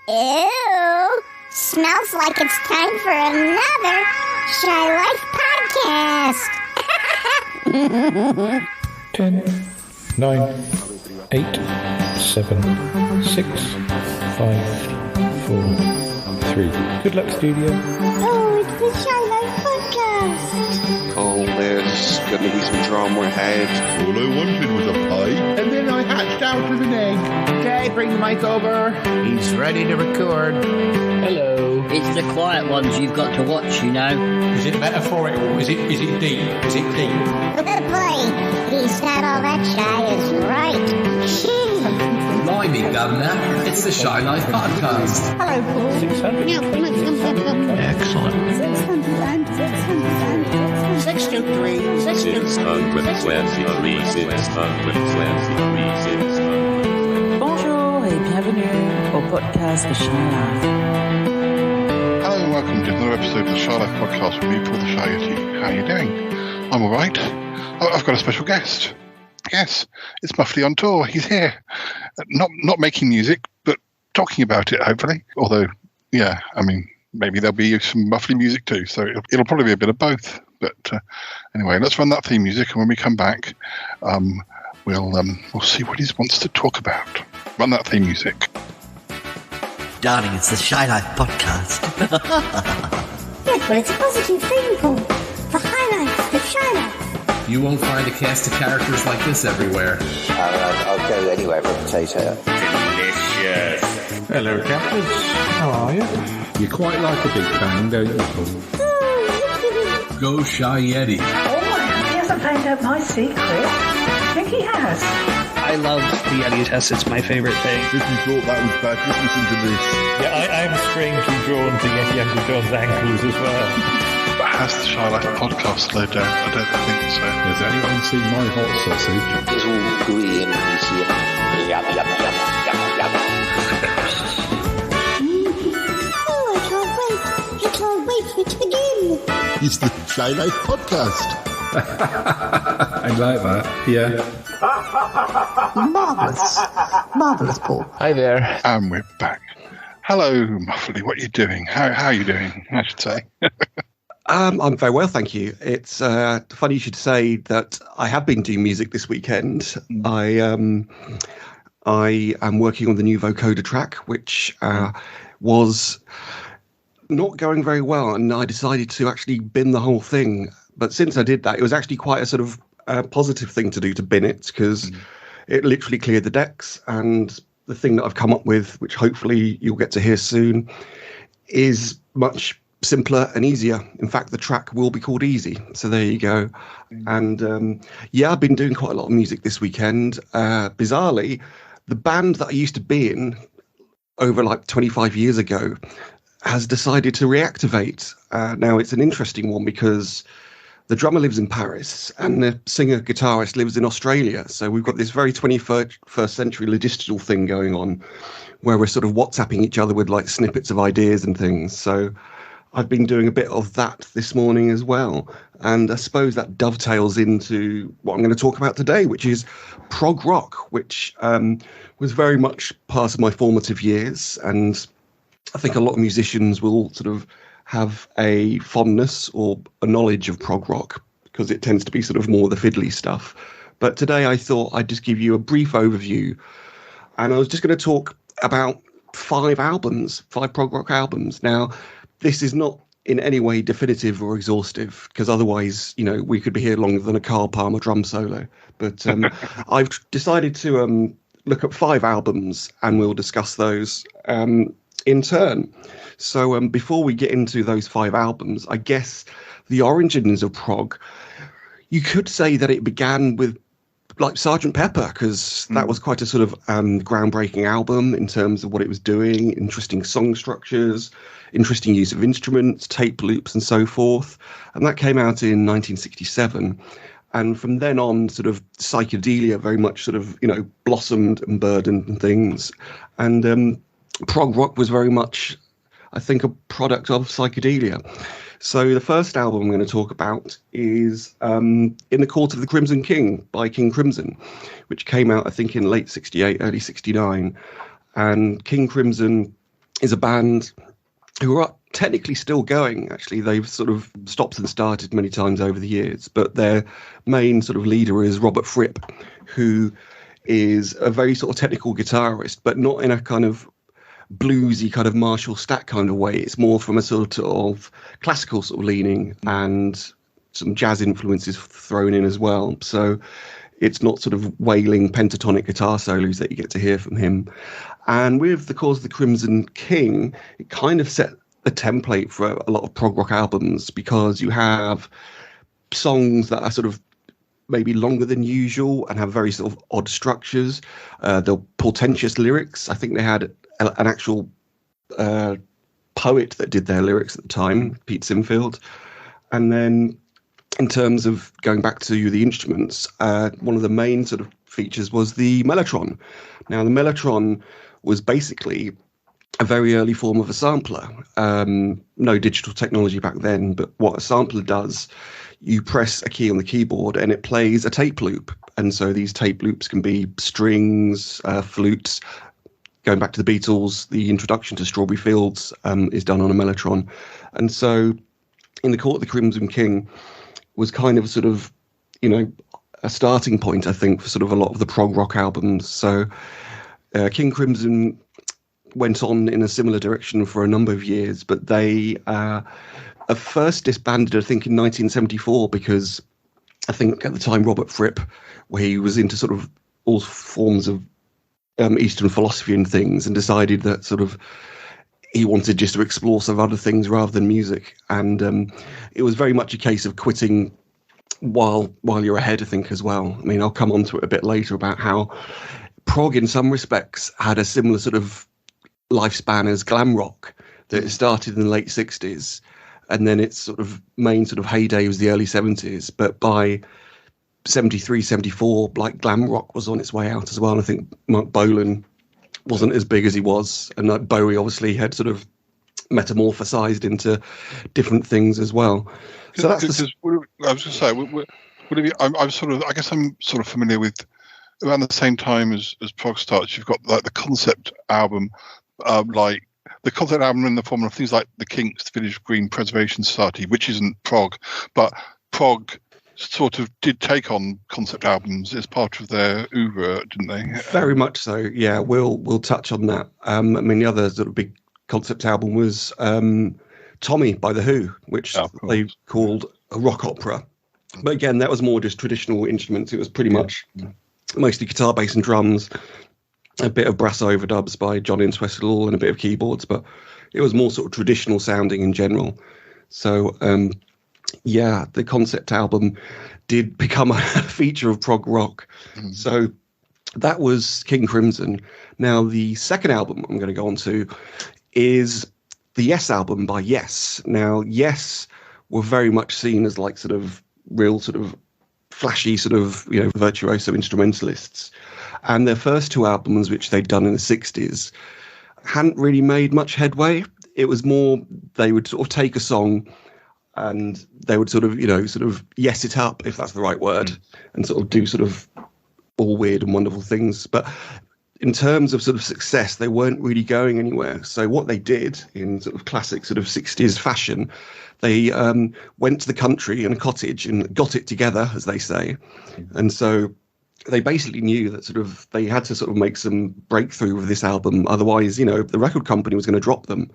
Ew! Smells like it's time for another Shy Life podcast. 10, 9, 8, 7, 6, 5, 4, 3. Good luck, studio. Oh, it's the Shy Life podcast. Oh, there's going to be some drama ahead. All I wanted was a pie, and then I hatched out of an egg. Okay, bring the mic over. He's ready to record. Hello. It's the quiet ones you've got to watch, you know. Is it metaphorical? Is it deep? Is it deep? Good boy. He said all that Shy is right. Blimey, Governor. It's the Shy Life podcast. Hello, Paul. 600. Excellent. 623. Bonjour et bienvenue au podcast de Shy Life. Hello and welcome to another episode of the Shy Life podcast with me, Paul the Shy Yeti. How are you doing? I'm all right. I've got a special guest. Yes, it's Muffley on tour. He's here. Not making music, but talking about it, hopefully. Although, yeah, I mean, maybe there'll be some Muffley music too, so it'll probably be a bit of both. But anyway, let's run that theme music, and when we come back, we'll see what he wants to talk about. Run that theme music. Darling, it's the Shy Life podcast. Yes, but it's a positive thing, Paul. The highlights, the Shy Life. You won't find a cast of characters like this everywhere. I'll go anywhere for a potato. Delicious. Hello, captains. How are you? You quite like a big bang, don't you, Paul? Go Shy Yeti. Oh, he hasn't found out my secret. I think he has. I love the Yeti test. It's my favorite thing. If you thought that was bad, just listen to this. Yeah, I'm strangely drawn to Yeti Uncle John's ankles as well. But has the Shy Life podcast slowed down? I don't think so. Has anyone seen my hot sausage? It's all green and you see it. Yum, yum, yum, yum, yum. Oh, I can't wait for it to begin. It's the Shy Life podcast. I like that, yeah. Marvellous, Paul. Hi there. And we're back. Hello, Muffley. What are you doing? How are you doing, I should say? I'm very well, thank you. It's funny you should say that I have been doing music this weekend. I am working on the new vocoder track, which was not going very well, and I decided to actually bin the whole thing. But since I did that, it was actually quite a sort of positive thing to do, to bin it, because it literally cleared the decks. And the thing that I've come up with, which hopefully you'll get to hear soon, is much simpler and easier. In fact, the track will be called Easy. So there you go. And I've been doing quite a lot of music this weekend. Bizarrely, the band that I used to be in over like 25 years ago has decided to reactivate. Now, it's an interesting one because the drummer lives in Paris and the singer-guitarist lives in Australia. So we've got this very 21st century logistical thing going on where we're sort of WhatsApping each other with like snippets of ideas and things. So I've been doing a bit of that this morning as well. And I suppose that dovetails into what I'm going to talk about today, which is prog rock, which was very much part of my formative years. And I think a lot of musicians will sort of have a fondness or a knowledge of prog rock because it tends to be sort of more the fiddly stuff. But today I thought I'd just give you a brief overview. And I was just going to talk about 5 prog rock albums. Now, this is not in any way definitive or exhaustive, because otherwise, you know, we could be here longer than a Carl Palmer drum solo. But I've decided to look at 5 albums and we'll discuss those in turn. So before we get into those 5 albums, I guess the origins of prog, you could say that it began with like Sgt. Pepper, because that was quite a sort of groundbreaking album in terms of what it was doing, interesting song structures, interesting use of instruments, tape loops and so forth. And that came out in 1967. And from then on, sort of psychedelia very much sort of, you know, blossomed and burdened and things. And prog rock was very much, I think, a product of psychedelia. So the first album I'm going to talk about is In the Court of the Crimson King by King Crimson, which came out, I think, in late 68, early 69. And King Crimson is a band who are technically still going. Actually, they've sort of stopped and started many times over the years, but their main sort of leader is Robert Fripp, who is a very sort of technical guitarist, but not in a kind of bluesy kind of Marshall Stack kind of way. It's more from a sort of classical sort of leaning and some jazz influences thrown in as well. So it's not sort of wailing pentatonic guitar solos that you get to hear from him. And with The Cause of the Crimson King, it kind of set the template for a lot of prog rock albums, because you have songs that are sort of maybe longer than usual and have very sort of odd structures. They're portentous lyrics. I think they had an actual poet that did their lyrics at the time, Pete Sinfield. And then in terms of going back to the instruments, one of the main sort of features was the mellotron. Now, the mellotron was basically a very early form of a sampler. No digital technology back then, but what a sampler does, you press a key on the keyboard and it plays a tape loop. And so these tape loops can be strings, flutes. Going back to the Beatles, the introduction to Strawberry Fields is done on a mellotron. And so in The Court of the Crimson King was kind of sort of, you know, a starting point, I think, for sort of a lot of the prog rock albums. So King Crimson went on in a similar direction for a number of years, but they at first disbanded, I think, in 1974, because I think at the time Robert Fripp, where he was into sort of all forms of Eastern philosophy and things, and decided that sort of he wanted just to explore some other things rather than music. And it was very much a case of quitting while you're ahead, I think, as well. I mean, I'll come on to it a bit later about how prog in some respects had a similar sort of lifespan as glam rock, that it started in the late 60s and then its sort of main sort of heyday was the early 70s. But by 73, 74, like glam rock was on its way out as well. And I think Mark Bolan wasn't as big as he was, and like Bowie obviously had sort of metamorphosized into different things as well. So that's I was going to say, would it be, I'm sort of, I guess I'm sort of familiar with around the same time as prog starts. You've got like the concept album, like the concept album in the form of things like the Kinks, the Village Green Preservation Society, which isn't prog, but prog sort of did take on concept albums as part of their oeuvre, didn't they? Very much so. Yeah, we'll touch on that. I mean, the other sort of big concept album was Tommy by The Who, which they called a rock opera. But again, that was more just traditional instruments. It was pretty much mostly guitar, bass, and drums. A bit of brass overdubs by John Entwistle and a bit of keyboards, but it was more sort of traditional sounding in general. So, yeah, the concept album did become a feature of prog rock. So that was King Crimson. Now, the second album I'm going to go on to is the Yes album by Yes. Now, Yes were very much seen as like sort of real sort of flashy sort of, you know, virtuoso instrumentalists. And their first two albums, which they'd done in the 60s, hadn't really made much headway. It was more, they would sort of take a song and they would sort of, you know, sort of yes it up, if that's the right word, and sort of do sort of all weird and wonderful things. But in terms of sort of success, they weren't really going anywhere. So what they did in sort of classic sort of 60s fashion, they went to the country in a cottage and got it together, as they say. And so they basically knew that sort of they had to sort of make some breakthrough with this album. Otherwise, you know, the record company was going to drop them.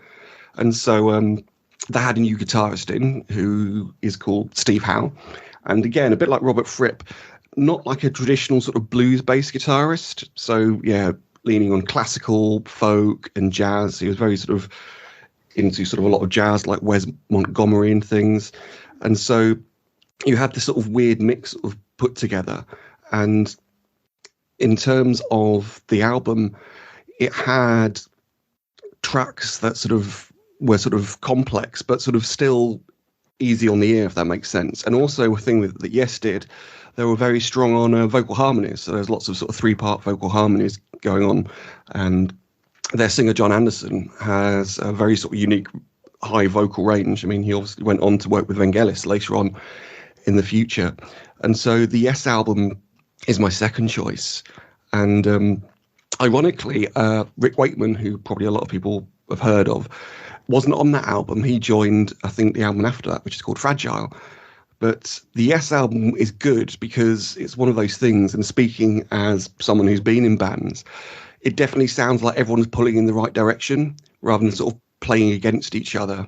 And so they had a new guitarist in who is called Steve Howe. And again, a bit like Robert Fripp, not like a traditional sort of blues-based guitarist. So, yeah, leaning on classical, folk and jazz. He was very sort of into sort of a lot of jazz like Wes Montgomery and things. And so you had this sort of weird mix sort of put together. And in terms of the album, it had tracks that sort of were sort of complex, but sort of still easy on the ear, if that makes sense. And also a thing that Yes did, they were very strong on vocal harmonies. So there's lots of sort of 3-part vocal harmonies going on. And their singer, John Anderson, has a very sort of unique high vocal range. I mean, he obviously went on to work with Vangelis later on in the future. And so the Yes album is my second choice. And ironically, Rick Wakeman, who probably a lot of people have heard of, wasn't on that album. He joined, I think, the album after that, which is called Fragile. But the Yes album is good because it's one of those things, and speaking as someone who's been in bands, it definitely sounds like everyone's pulling in the right direction rather than sort of playing against each other.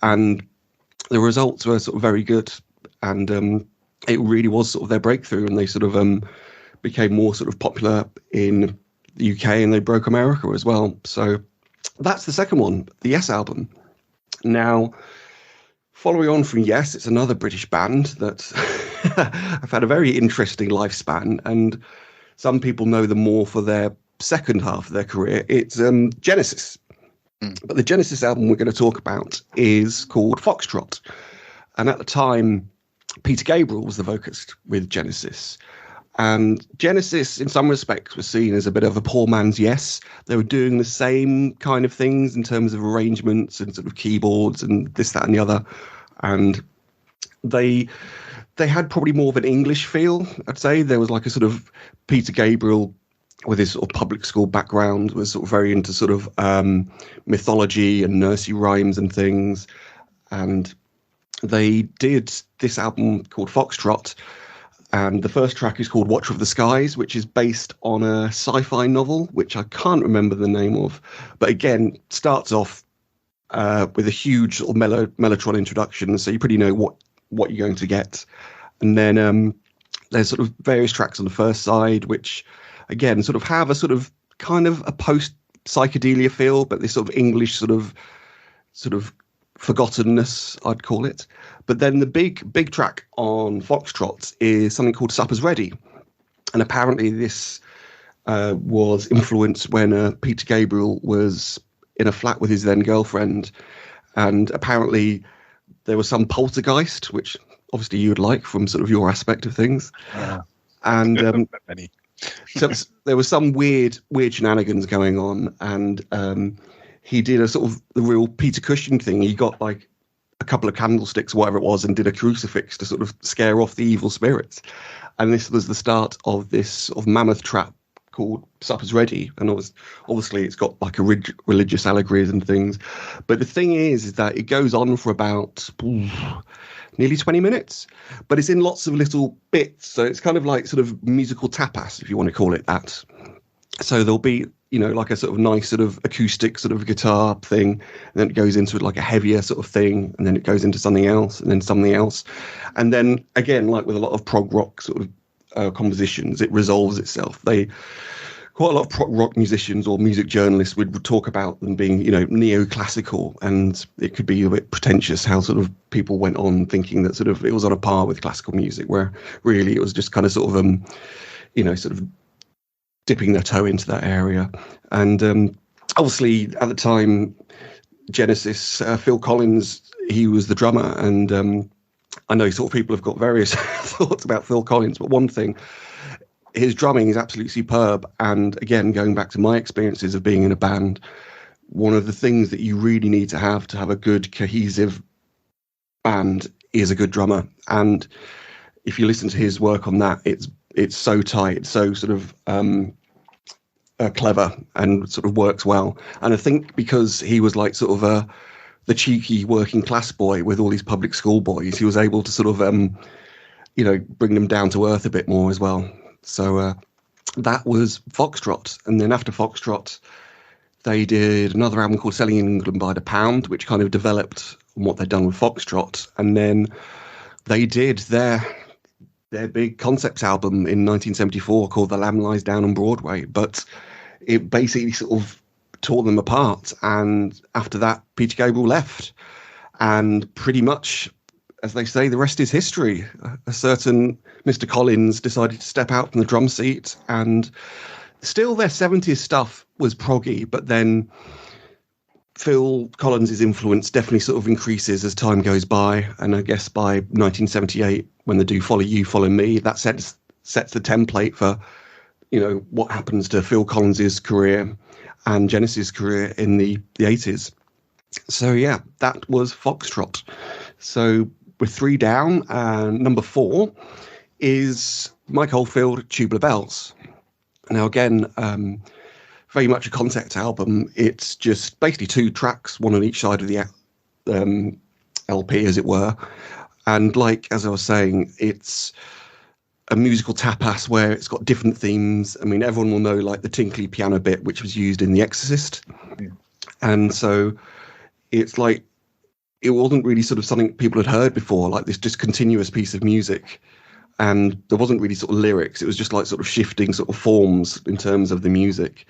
And the results were sort of very good. And it really was sort of their breakthrough, and they sort of became more sort of popular in the UK, and they broke America as well. So that's the second one, the Yes album. Now, following on from Yes, it's another British band that have had a very interesting lifespan, and some people know them more for their second half of their career. It's Genesis. But the Genesis album we're going to talk about is called Foxtrot. And at the time, Peter Gabriel was the vocalist with Genesis. And Genesis, in some respects, was seen as a bit of a poor man's Yes. They were doing the same kind of things in terms of arrangements and sort of keyboards and this, that, and the other. And they had probably more of an English feel, I'd say. There was like a sort of Peter Gabriel with his sort of public school background was sort of very into sort of mythology and nursery rhymes and things. And they did this album called Foxtrot. And the first track is called Watcher of the Skies, which is based on a sci-fi novel, which I can't remember the name of. But again, starts off with a huge sort of mellotron introduction, so you pretty know what you're going to get. And then there's sort of various tracks on the first side, which, again, sort of have a sort of kind of a post-psychedelia feel, but this sort of English sort of forgottenness, I'd call it. But then the big track on Foxtrot is something called Supper's Ready. And apparently this was influenced when Peter Gabriel was in a flat with his then girlfriend. And apparently there was some poltergeist, which obviously you would like from sort of your aspect of things. Yeah. And so there was some weird shenanigans going on. And he did a sort of the real Peter Cushing thing. He got like a couple of candlesticks, whatever it was, and did a crucifix to sort of scare off the evil spirits. And this was the start of this sort of mammoth trap called Supper's Ready. And obviously it's got like a religious allegories and things. But the thing is that it goes on for about nearly 20 minutes. But it's in lots of little bits. So it's kind of like sort of musical tapas, if you want to call it that. So there'll be, you know, like a sort of nice sort of acoustic sort of guitar thing, and then it goes into like a heavier sort of thing, and then it goes into something else, and then something else. And then, again, like with a lot of prog rock sort of compositions, it resolves itself. Quite a lot of prog rock musicians or music journalists would talk about them being, you know, neoclassical, and it could be a bit pretentious how sort of people went on thinking that sort of it was on a par with classical music, where really it was just kind of sort of, you know, sort of dipping their toe into that area. And obviously at the time, Genesis, Phil Collins, he was the drummer, and I know sort of people have got various thoughts about Phil Collins, but one thing, his drumming is absolutely superb. And again, going back to my experiences of being in a band, one of the things that you really need to have a good cohesive band is a good drummer. And if you listen to his work on that, it's so tight, it's so sort of clever and sort of works well. And I think because he was like sort of the cheeky working class boy with all these public school boys, he was able to sort of, you know, bring them down to earth a bit more as well. So that was Foxtrot. And then after Foxtrot, they did another album called Selling in England by the Pound, which kind of developed on what they'd done with Foxtrot. And then they did their big concept album in 1974 called The Lamb Lies Down on Broadway. But it basically sort of tore them apart. And after that, Peter Gabriel left. And pretty much, as they say, the rest is history. A certain Mr. Collins decided to step out from the drum seat, and still their 70s stuff was proggy, but then Phil Collins' influence definitely sort of increases as time goes by. And I guess by 1978, when they do Follow You, Follow Me, that sets the template for, you know, what happens to Phil Collins' career and Genesis' career in the 80s. So yeah, that was Foxtrot. So we're 3 down, and number 4 is Mike Oldfield, Tubular Bells. Now again, very much a concept album. It's just basically 2 tracks, one on each side of the LP, as it were. And like, as I was saying, it's a musical tapas where it's got different themes. I mean, everyone will know like the tinkly piano bit, which was used in The Exorcist. And so it's like, it wasn't really sort of something people had heard before, like this just continuous piece of music. And there wasn't really sort of lyrics. It was just like sort of shifting sort of forms in terms of the music.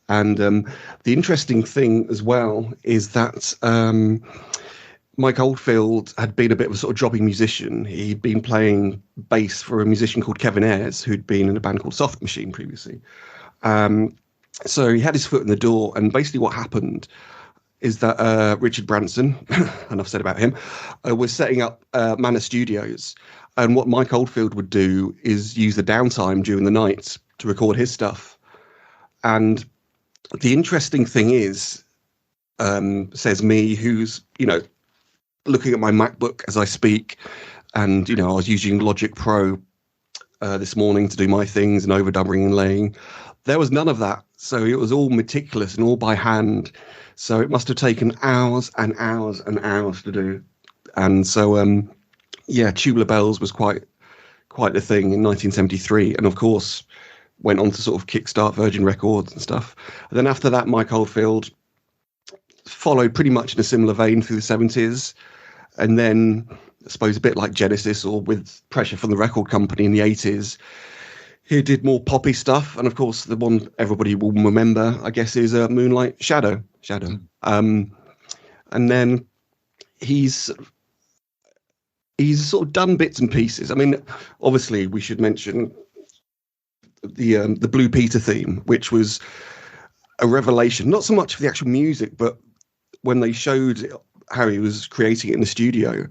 And the interesting thing as well is that Mike Oldfield had been a bit of a sort of jobbing musician. He'd been playing bass for a musician called Kevin Ayres, who'd been in a band called Soft Machine previously. So he had his foot in the door, and basically what happened is that Richard Branson, enough said about him, was setting up Manor Studios. And what Mike Oldfield would do is use the downtime during the night to record his stuff. And the interesting thing is, says me, who's, looking at my MacBook as I speak, and I was using Logic Pro this morning to do my things and overdubbing and laying. There was none of that, so it was all meticulous and all by hand. So it must have taken hours and hours and hours to do. And so, Tubular Bells was quite the thing in 1973, and of course went on to sort of kickstart Virgin Records and stuff. And then after that, Mike Oldfield followed pretty much in a similar vein through the 70s. And then, I suppose, a bit like Genesis, or with pressure from the record company in the 80s, he did more poppy stuff. And of course, the one everybody will remember, I guess, is Moonlight Shadow. And then he's sort of done bits and pieces. I mean, obviously, we should mention the Blue Peter theme, which was a revelation, not so much for the actual music, but when they showed how he was creating it in the studio,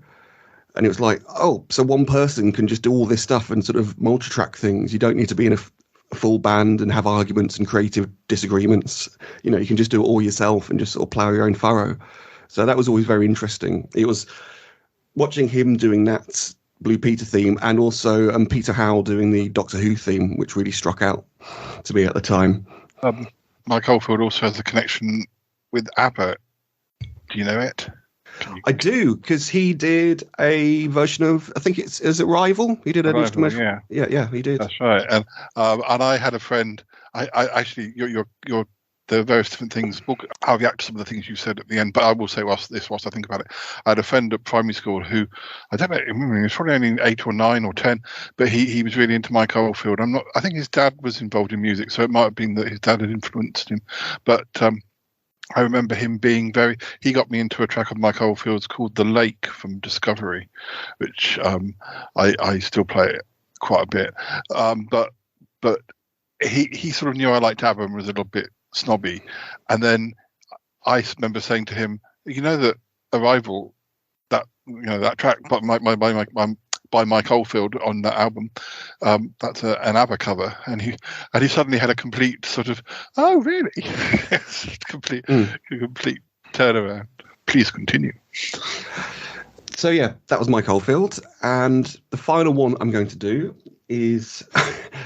and it was like, oh, so one person can just do all this stuff and sort of multi-track things. You don't need to be in a full band and have arguments and creative disagreements. You can just do it all yourself and just sort of plow your own furrow. So that was always very interesting. It was watching him doing that Blue Peter theme, and also Peter Howell doing the Doctor Who theme, which really struck out to me at the time. Mike Oldfield also has a connection with ABBA. Do you know it? I do, because he did a version of, I think is it Rival? He did an instrumental. Yeah, he did. That's right. And I had a friend. I actually, your the various different things. I'll react to some of the things you said at the end, but I will say whilst I think about it. I had a friend at primary school who, I don't know, he was probably only 8 or 9 or 10, but he was really into Mike Oldfield. I think his dad was involved in music, so it might have been that his dad had influenced him. But I remember him being he got me into a track of Mike Oldfield's called The Lake from Discovery, which I still play it quite a bit. But he sort of knew I liked ABBA and was a little bit snobby. And then I remember saying to him, that Arrival, that track by Mike Oldfield on that album, that's an ABBA cover, and he suddenly had a complete sort of, oh really? complete turnaround. Please continue. So yeah, that was Mike Oldfield, and the final one I'm going to do is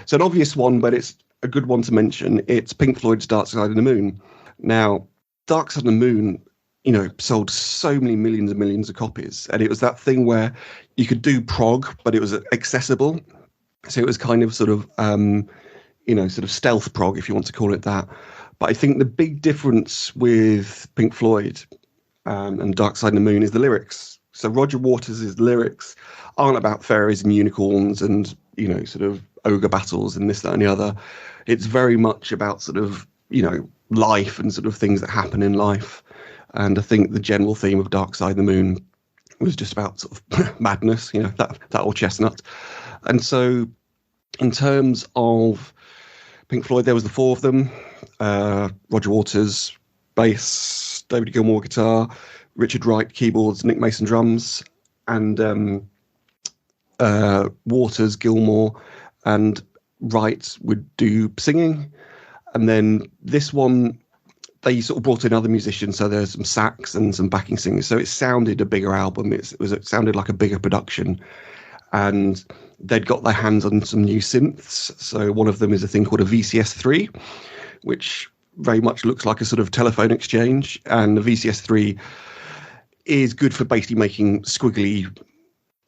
it's an obvious one, but it's a good one to mention. It's Pink Floyd's Dark Side of the Moon. Now, Dark Side of the Moon, sold so many millions and millions of copies. And it was that thing where you could do prog, but it was accessible. So it was kind of sort of, sort of stealth prog, if you want to call it that. But I think the big difference with Pink Floyd and Dark Side of the Moon is the lyrics. So Roger Waters' lyrics aren't about fairies and unicorns and, sort of ogre battles and this, that, and the other. It's very much about sort of, life and sort of things that happen in life. And I think the general theme of Dark Side of the Moon was just about sort of madness, that old chestnut. And so in terms of Pink Floyd, there was the 4 of them. Roger Waters, bass, David Gilmour, guitar, Richard Wright, keyboards, Nick Mason, drums, and Waters, Gilmour, and Wright would do singing. And then this one, they sort of brought in other musicians, so there's some sax and some backing singers. So it sounded a bigger album. It sounded like a bigger production. And they'd got their hands on some new synths. So one of them is a thing called a VCS3, which very much looks like a sort of telephone exchange, and the VCS3 is good for basically making squiggly,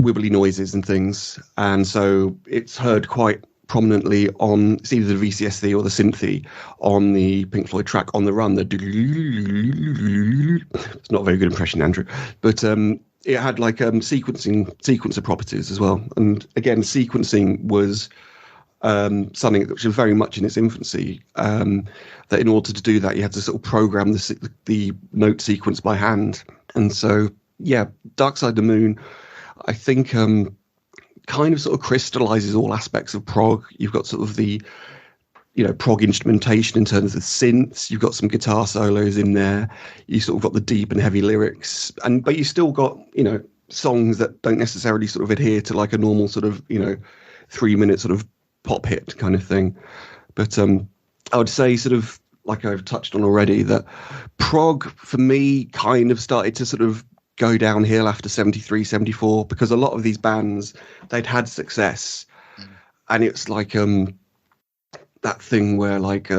wibbly noises and things. And so it's heard quite prominently on, it's either the VCS3 or the Synthy on the Pink Floyd track On the Run. It's not a very good impression, Andrew, but it had like sequencer properties as well. And again, sequencing was something which was very much in its infancy, that in order to do that, you had to sort of program the note sequence by hand. And so, yeah, Dark Side of the Moon, I think, kind of sort of crystallizes all aspects of prog. You've got sort of the, prog instrumentation in terms of synths. You've got some guitar solos in there. You sort of got the deep and heavy lyrics, but you still got, songs that don't necessarily sort of adhere to like a normal sort of, 3-minute sort of pop hit kind of thing. But I would say, sort of like I've touched on already, that prog for me kind of started to sort of go downhill after 73, 74, because a lot of these bands, they'd had success, and it's like that thing where like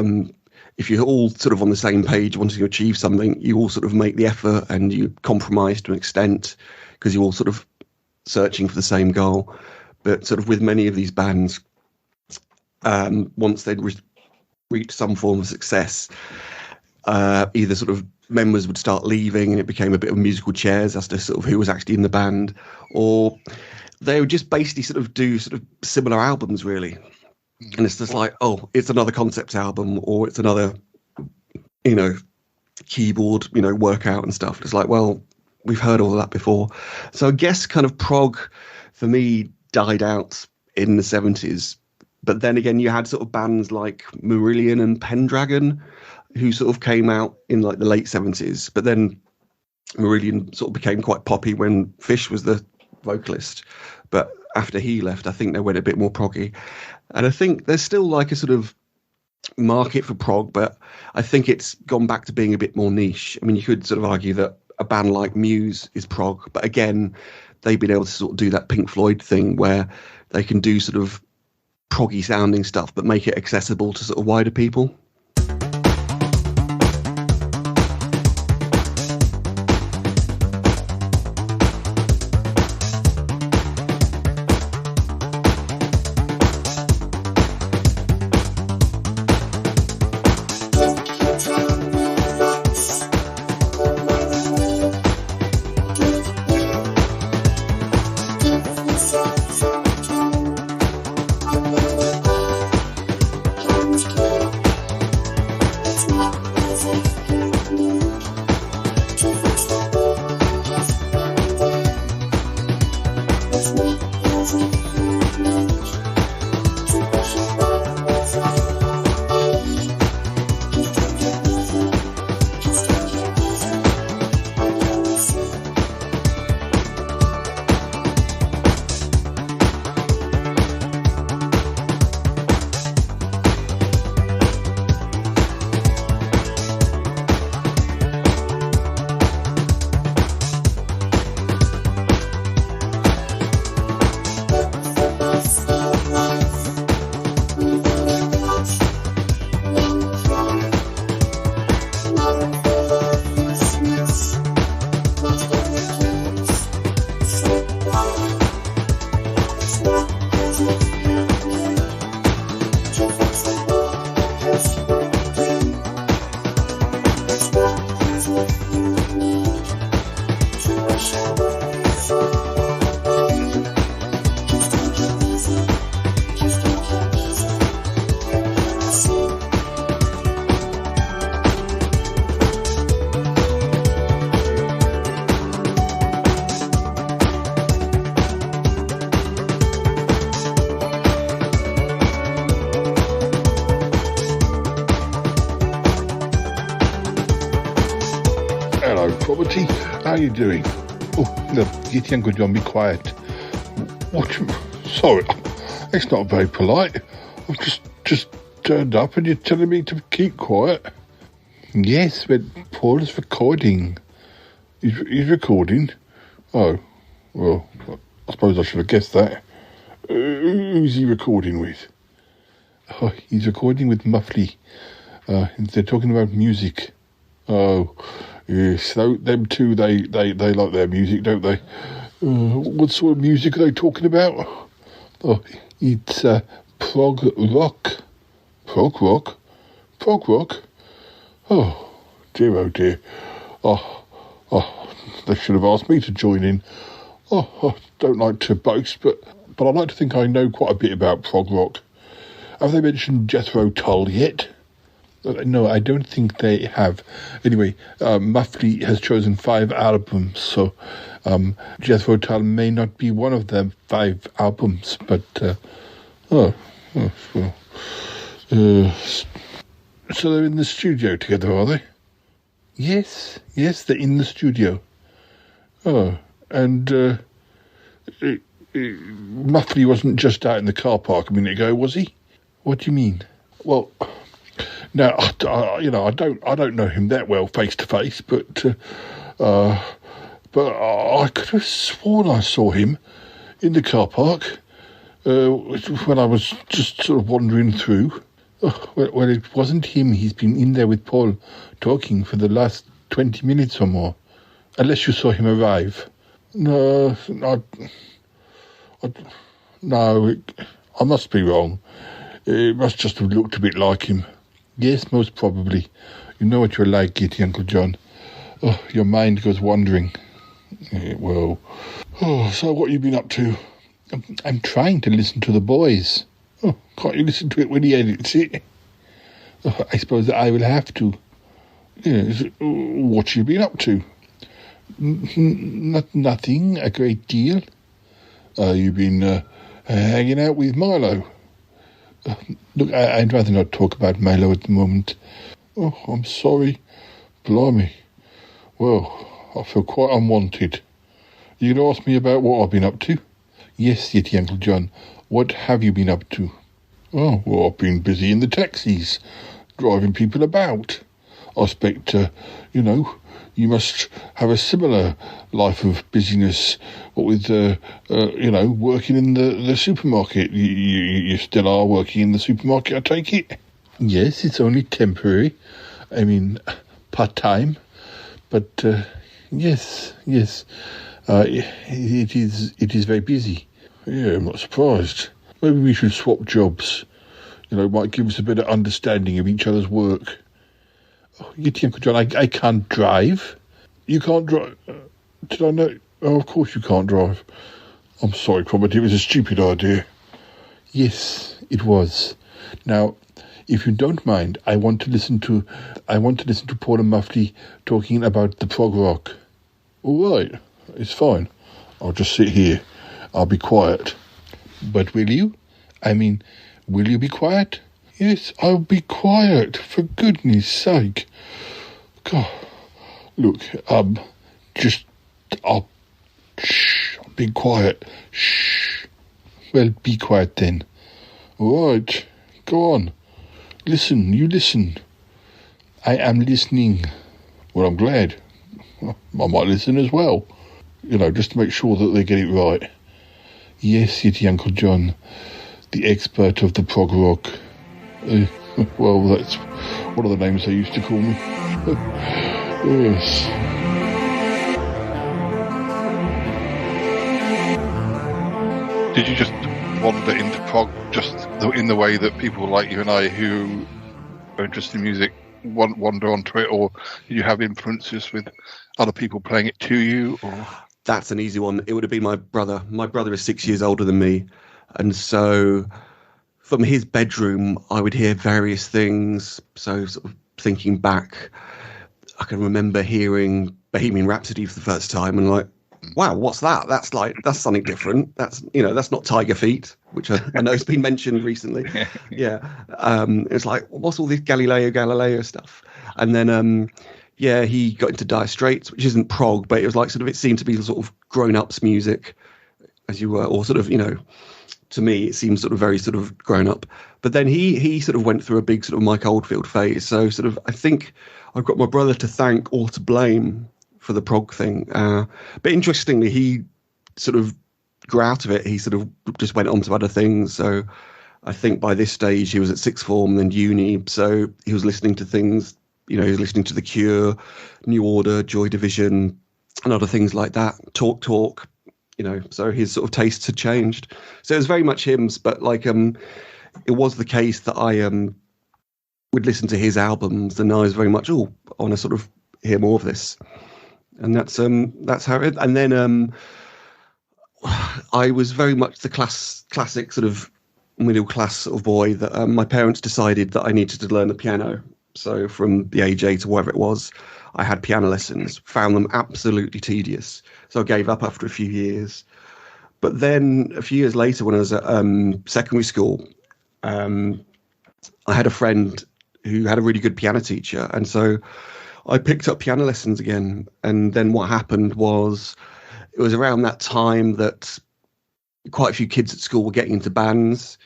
if you're all sort of on the same page wanting to achieve something, you all sort of make the effort and you compromise to an extent because you're all sort of searching for the same goal. But sort of with many of these bands, once they'd reached some form of success, either sort of members would start leaving and it became a bit of musical chairs as to sort of who was actually in the band, or they would just basically sort of do sort of similar albums, really. And it's just like, oh, it's another concept album, or it's another, keyboard, workout and stuff. It's like, well, we've heard all of that before. So I guess kind of prog for me died out in the 70s. But then again, you had sort of bands like Marillion and Pendragon, who sort of came out in like the late 70s. But then Marillion sort of became quite poppy when Fish was the vocalist. But after he left, I think they went a bit more proggy. And I think there's still like a sort of market for prog, but I think it's gone back to being a bit more niche. I mean, you could sort of argue that a band like Muse is prog, but again, they've been able to sort of do that Pink Floyd thing where they can do sort of proggy sounding stuff, but make it accessible to sort of wider people. Property, how are you doing? Oh, no, Yeti and Good John, be quiet. What? Sorry, it's not very polite. I've just turned up and you're telling me to keep quiet. Yes, but Paul is recording. He's recording? Oh, well, I suppose I should have guessed that. Who's he recording with? Oh, he's recording with Muffley. They're talking about music. Oh, yes. So them two, they like their music, don't they? What sort of music are they talking about? Oh, it's prog rock. Prog rock? Prog rock? Oh, dear. Oh, they should have asked me to join in. Oh, I don't like to boast, but I like to think I know quite a bit about prog rock. Have they mentioned Jethro Tull yet? No, I don't think they have. Anyway, Muffley has chosen 5 albums, so Jethro Tull may not be one of the 5 albums, but so they're in the studio together, are they? Yes, they're in the studio. Oh, and Muffley wasn't just out in the car park a minute ago, was he? What do you mean? Well, now I don't know him that well face to face, but I could have sworn I saw him in the car park when I was just sort of wandering through. Well, it wasn't him. He's been in there with Paul talking for the last 20 minutes or more. Unless you saw him arrive. No, I must be wrong. It must just have looked a bit like him. Yes, most probably. You know what you're like, Yeti, Uncle John. Oh, your mind goes wandering. So what have you been up to? I'm trying to listen to the boys. Oh, can't you listen to it when he edits it? Oh, I suppose I will have to. Yes, what have you been up to? Nothing, a great deal. You've been hanging out with Milo. Look, I'd rather not talk about Milo at the moment. Oh, I'm sorry. Blimey. Well, I feel quite unwanted. You going to ask me about what I've been up to? Yes, Yeti, Uncle John. What have you been up to? Oh, well, I've been busy in the taxis, driving people about. I expect, you must have a similar life of busyness, what with, working in the supermarket. You still are working in the supermarket, I take it? Yes, it's only temporary. I mean, part-time. But, yes. It is very busy. Yeah, I'm not surprised. Maybe we should swap jobs. It might give us a better understanding of each other's work. Oh, Yeti, Uncle John, I can't drive. You can't drive? Did I know? Oh, of course you can't drive. I'm sorry, Crombie, it was a stupid idea. Yes, it was. Now, if you don't mind, I want to listen to Paul and Muffley talking about the prog rock. All right, it's fine. I'll just sit here. I'll be quiet. But will you? I mean, will you be quiet? Yes, I'll be quiet, for goodness sake. God, look, shh, be quiet. Shh. Well, be quiet then. All right, go on. Listen, you listen. I am listening. Well, I'm glad. I might listen as well. Just to make sure that they get it right. Yes, Yeti, Uncle John, the expert of the prog rock. Well, that's one of the names they used to call me. Yes. Did you just wander into prog just in the way that people like you and I who are interested in music wander onto it, or did you have influences with other people playing it to you? Or? That's an easy one. It would have been my brother. My brother is 6 years older than me, and so from his bedroom, I would hear various things. So sort of thinking back, I can remember hearing Bohemian Rhapsody for the first time and like, wow, what's that? That's something different. That's not Tiger Feet, which I know has been mentioned recently. Yeah. It's like, what's all this Galileo stuff? And then, he got into Dire Straits, which isn't prog, but it was like it seemed to be sort of grown-ups music, as you were, or sort of, to me, it seems sort of very sort of grown up. But then he sort of went through a big sort of Mike Oldfield phase. So sort of, I think I've got my brother to thank or to blame for the prog thing. But interestingly, he sort of grew out of it. He sort of just went on to other things. So I think by this stage he was at sixth form and uni, so he was listening to things. He was listening to The Cure, New Order, Joy Division, and other things like that. Talk. So his sort of tastes had changed. So it was very much hymns, but it was the case that I would listen to his albums, and I was very much, I want to sort of hear more of this, and that's how it. And then I was very much the classic sort of middle class sort of boy that my parents decided that I needed to learn the piano. So from the age 8 or whatever it was, I had piano lessons, found them absolutely tedious. So I gave up after a few years. But then a few years later, when I was at secondary school, I had a friend who had a really good piano teacher. And so I picked up piano lessons again. And then what happened was, it was around that time that quite a few kids at school were getting into bands.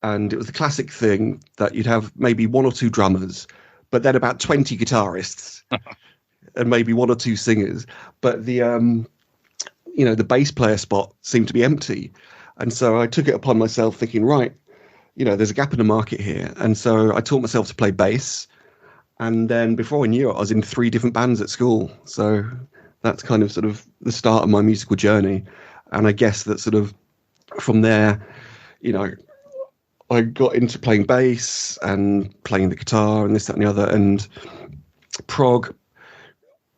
And it was the classic thing that you'd have maybe 1 or 2 drummers, but then about 20 guitarists and maybe 1 or 2 singers. But the bass player spot seemed to be empty. And so I took it upon myself thinking, right, there's a gap in the market here. And so I taught myself to play bass. And then before I knew it, I was in 3 different bands at school. So that's kind of sort of the start of my musical journey. And I guess that sort of from there, I got into playing bass and playing the guitar and this, that, and the other. And prog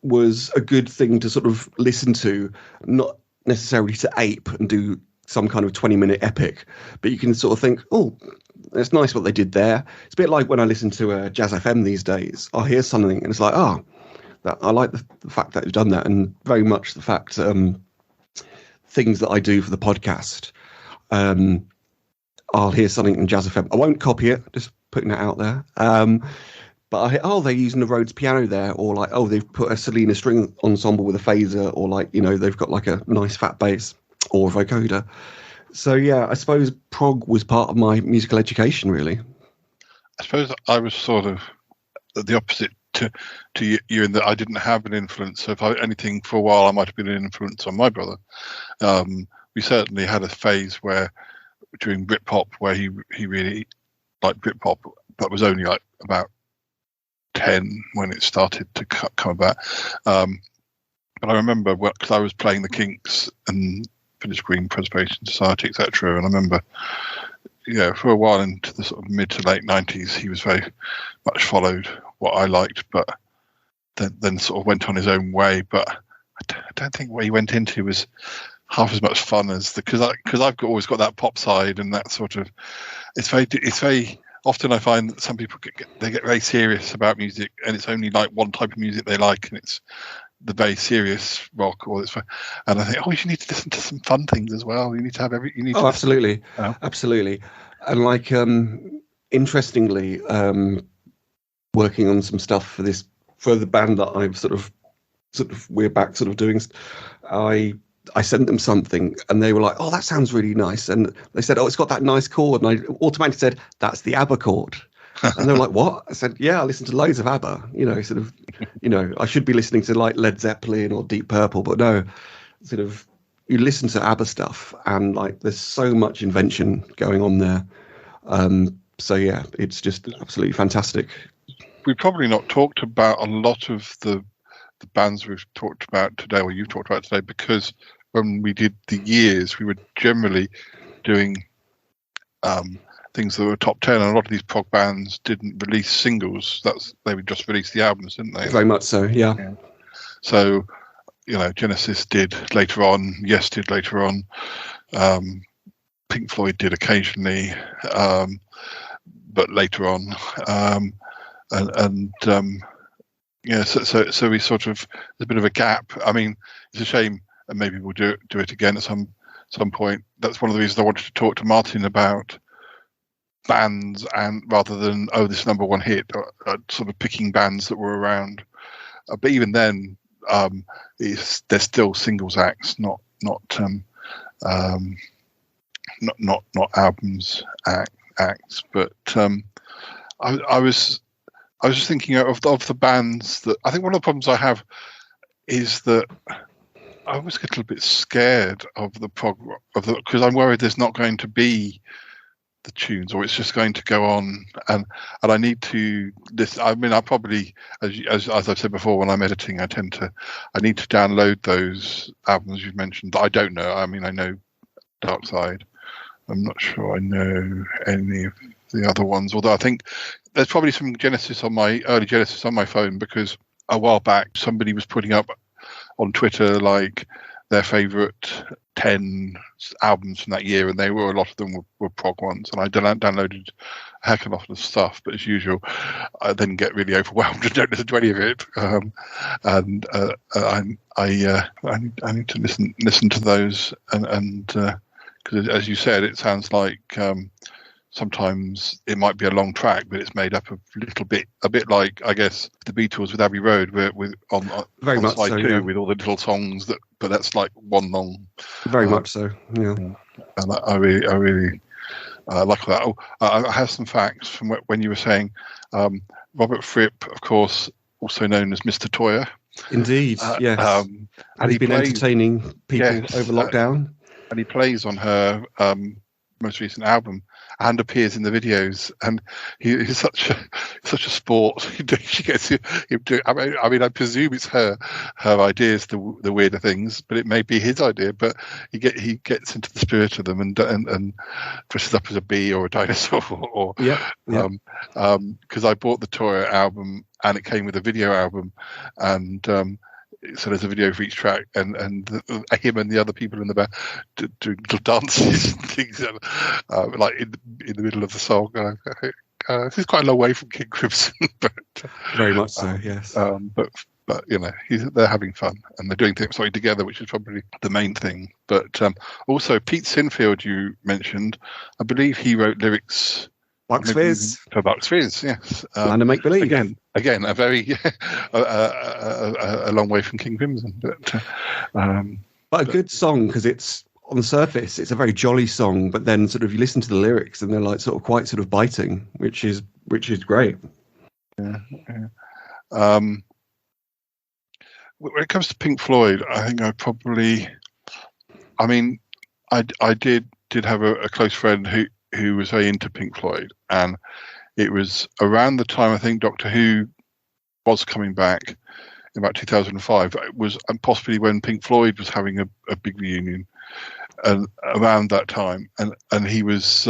was a good thing to sort of listen to, not necessarily to ape and do some kind of 20-minute epic, but you can sort of think, oh, it's nice what they did there. It's a bit like when I listen to Jazz FM these days. I'll hear something and it's like, I like the fact that you've done that, and very much the fact things that I do for the podcast. I'll hear something in Jazz FM. I won't copy it, just putting that out there. But I hear, they're using the Rhodes piano there, or they've put a Selena string ensemble with a phaser, or they've got like a nice fat bass or a vocoder. So yeah, I suppose prog was part of my musical education, really. I suppose I was sort of the opposite to you in that I didn't have an influence. So if anything, for a while, I might have been an influence on my brother. We certainly had a phase where, during Britpop, where he really liked Britpop, but was only like about 10 when it started to come about. But I remember, because I was playing the Kinks and Village Green Preservation Society, etc. And I remember, for a while into the sort of mid to late 90s, he was very much followed what I liked, but then sort of went on his own way. But I don't think what he went into was half as much fun as because I've always got that pop side, and that sort of it's very often I find that some people get very serious about music, and it's only like one type of music they like, and it's the very serious rock, and I think, you need to listen to some fun things as well. You need to have absolutely. And interestingly, working on some stuff for the band that I've sort of we're back sort of doing. I sent them something and they were like, oh, that sounds really nice. And they said, oh, it's got that nice chord. And I automatically said, that's the ABBA chord. And they were like, what? I said, yeah, I listen to loads of ABBA, I should be listening to like Led Zeppelin or Deep Purple, but no, you listen to ABBA stuff and there's so much invention going on there. So yeah, it's just absolutely fantastic. We've probably not talked about a lot of the bands we've talked about today, or you've talked about today, because when we did the years, we were generally doing things that were top 10, and a lot of these prog bands didn't release singles. They would just release the albums, didn't they? Very much so, yeah. So, Genesis did later on, Yes did later on, Pink Floyd did occasionally, but later on, so we sort of, there's a bit of a gap. I mean, it's a shame, and maybe we'll do it again at some point. That's one of the reasons I wanted to talk to Martin about bands, and rather than this number one hit, sort of picking bands that were around. But even then, they're still singles acts, not albums acts. But I was just thinking of the bands that I think one of the problems I have is that I always get a little bit scared of the prog, because I'm worried there's not going to be tunes, or it's just going to go on, and I need to this. I mean, I probably, as I've said before, when I'm editing, I need to download those albums you've mentioned. I don't know. I mean, I know Dark Side. I'm not sure I know any of the other ones, although I think there's probably some early Genesis on my phone, because a while back somebody was putting up on Twitter like their favourite 10 albums from that year, and a lot of them were prog ones, and I downloaded a heck of a lot of stuff, but as usual I then get really overwhelmed and don't listen to any of it, and I need to listen to those, and because as you said, it sounds like sometimes it might be a long track, but it's made up of a bit like, I guess, the Beatles with Abbey Road, on very much side so, two, yeah. with all the little songs but that's like one long. Very much so, yeah. And I really like that. Oh, I have some facts from when you were saying Robert Fripp, of course, also known as Mr. Toyer. Indeed, yes. And he's been entertaining people over lockdown. And he plays on her most recent album and appears in the videos, and he's such a sport. She gets him to, I mean, I presume it's her ideas, the weirder things, but it may be his idea. But he gets into the spirit of them and dresses up as a bee or a dinosaur, or because I bought the Tour album and it came with a video album, and so there's a video for each track, and him and the other people in the band doing little dances and things, like in the middle of the song. This is quite a long way from King Crimson, but very much so, yes. But you know, they're having fun and they're doing things together, which is probably the main thing. But also Pete Sinfield, you mentioned, I believe he wrote lyrics. Bucks Fizz. For Bucks Fizz, yes. And a make believe. Again, a very a long way from King Crimson, but a good song, because it's on the surface it's a very jolly song, but then sort of you listen to the lyrics and they're like sort of quite sort of biting, which is great. Yeah. When it comes to Pink Floyd, I think I did have a close friend who was very into Pink Floyd, and it was around the time I think Doctor Who was coming back in about 2005. It was, and possibly when Pink Floyd was having a big reunion, and around that time, and he was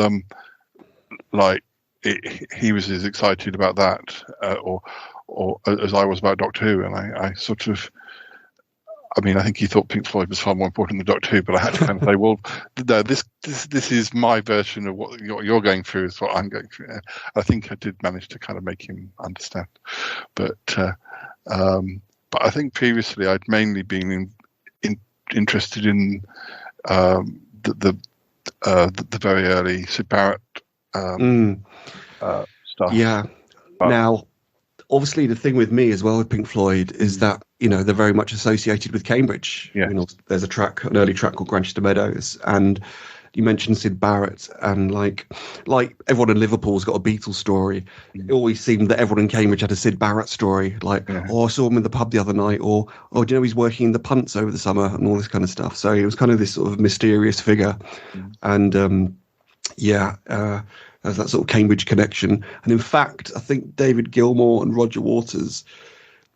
he was as excited about that or as I was about Doctor Who, and I sort of. I mean, I think he thought Pink Floyd was far more important than Doctor Who, but I had to kind of say, well, no, this is my version of what you're going through is what I'm going through. I think I did manage to kind of make him understand, but I think previously I'd mainly been interested in the very early Syd Barrett stuff. Yeah. Now, obviously, the thing with me as well with Pink Floyd is that, you know, they're very much associated with Cambridge. Yeah. You know, there's an early track called Grantchester Meadows, and you mentioned Syd Barrett, and like everyone in Liverpool's got a Beatles story. It always seemed that everyone in Cambridge had a Syd Barrett story, like, oh, I saw him in the pub the other night, or, oh, do you know he's working in the punts over the summer, and all this kind of stuff. So it was kind of this sort of mysterious figure, and there's that sort of Cambridge connection. And in fact, I think David Gilmour and Roger Waters,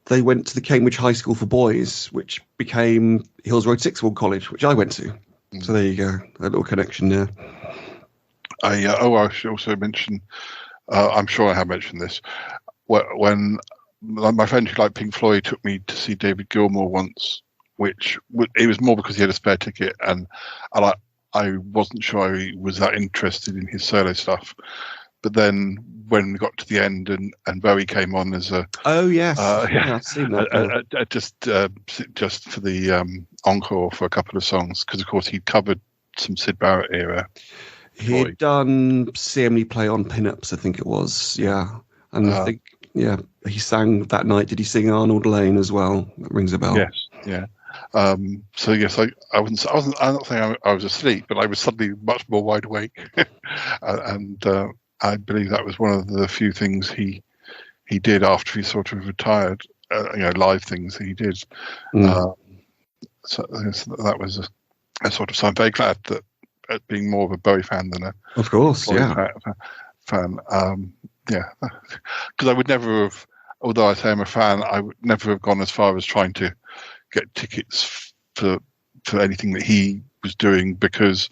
they went to the Cambridge High School for Boys, which became Hills Road Sixth Form College, which I went to. So there you go, a little connection there. I should also mention, I'm sure I have mentioned this, when my friend who liked Pink Floyd took me to see David Gilmour once, which it was more because he had a spare ticket, and I wasn't sure I was that interested in his solo stuff. But then when we got to the end and Bowie came on as a I've seen that. just for the encore for a couple of songs, because of course he'd covered some Syd Barrett era. He'd done See Me Play on Pinups, I think it was, and I think he sang that night. Did he sing Arnold Lane as well? That rings a bell. Yes, yeah. So yes, I'm not saying I was asleep, but I was suddenly much more wide awake, and I believe that was one of the few things he did after he sort of retired. Live things he did. So that was a sort of. So I'm very glad that at being more of a Bowie fan than a of course, Floyd yeah, fan. Yeah, because I would never have. Although I say I'm a fan, I would never have gone as far as trying to get tickets for anything that he was doing, because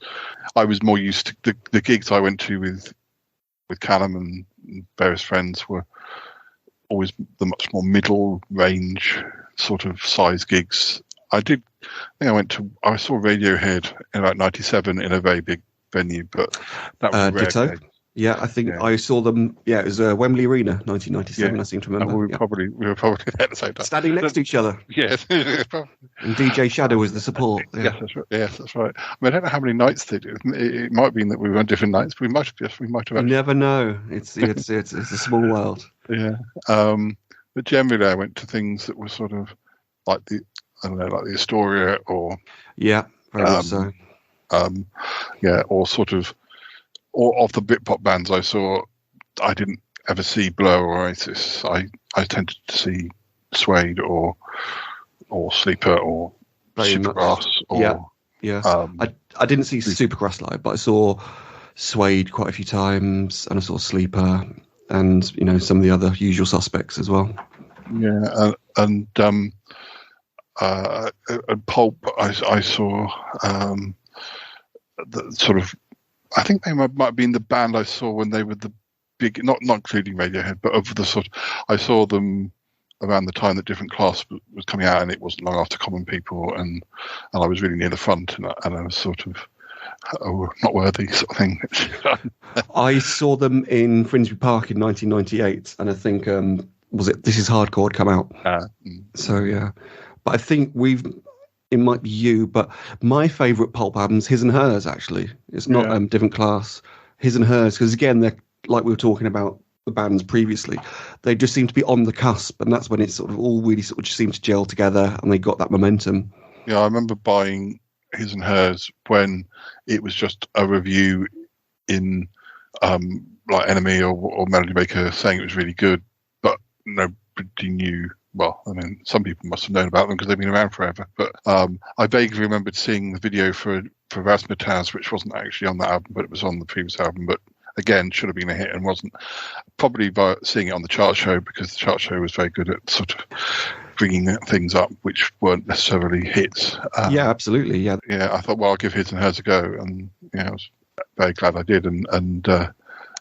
I was more used to the gigs I went to with Callum and various friends were always the much more middle range sort of size gigs. I think I saw Radiohead in about 97 in a very big venue, but that was a rare ditto. case. Yeah, I think I saw them. Yeah, it was Wembley Arena, 1997. I seem to remember. We were probably there at the same time, standing next to each other. Yes, and DJ Shadow was the support. Yeah. Yes, that's right. I mean, I don't know how many nights they do. It might have been that we were on different nights. But we might have. You never know. It's a small world. Yeah. But generally, I went to things that were sort of like the Astoria or very much so. Or sort of. Or of the Britpop bands I saw, I didn't ever see Blur or Oasis. I tended to see Suede or Sleeper or Supergrass. I didn't see Supergrass live, but I saw Suede quite a few times, and I saw Sleeper, and some of the other usual suspects as well. Yeah, and Pulp I saw the sort of. I think they might have been the band I saw when they were the big, not including Radiohead, but of the sort. I saw them around the time that Different Class was coming out, and it wasn't long after Common People, and I was really near the front, and I was sort of not worthy sort of thing. I saw them in Finsbury Park in 1998, and I think was it This Is Hardcore had come out. So yeah, but I think it might be you, but my favourite Pulp album's His and Hers, actually. It's not Different Class. His and Hers, because again, they're like we were talking about the bands previously, they just seem to be on the cusp, and that's when it sort of all really sort of just seemed to gel together, and they got that momentum. Yeah, I remember buying His and Hers when it was just a review in like Enemy or Melody Maker saying it was really good, but nobody knew. Well, I mean, some people must have known about them because they've been around forever. But I vaguely remembered seeing the video for Razzmatazz, which wasn't actually on that album, but it was on the previous album. But again, should have been a hit and wasn't. Probably by seeing it on the chart show, because the chart show was very good at sort of bringing things up which weren't necessarily hits. Yeah, absolutely. Yeah. Yeah, I thought, well, I'll give His and Hers a go, and I was very glad I did. And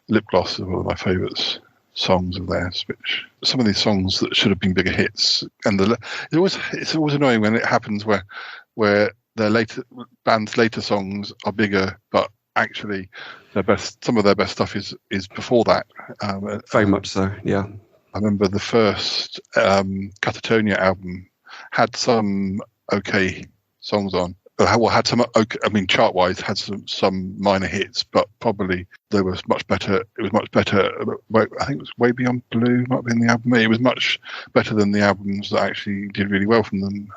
Lip Gloss is one of my favourites. Songs of theirs, which some of these songs that should have been bigger hits, and it's always annoying when it happens where their band's later songs are bigger, but actually some of their best stuff is before that. Very much so, yeah. I remember the first Catatonia album had some okay songs on. Had some. I mean, chart-wise, had some minor hits, but probably they were much better. It was much better. I think it was Way Beyond Blue might have been the album. It was much better than the albums that actually did really well from them.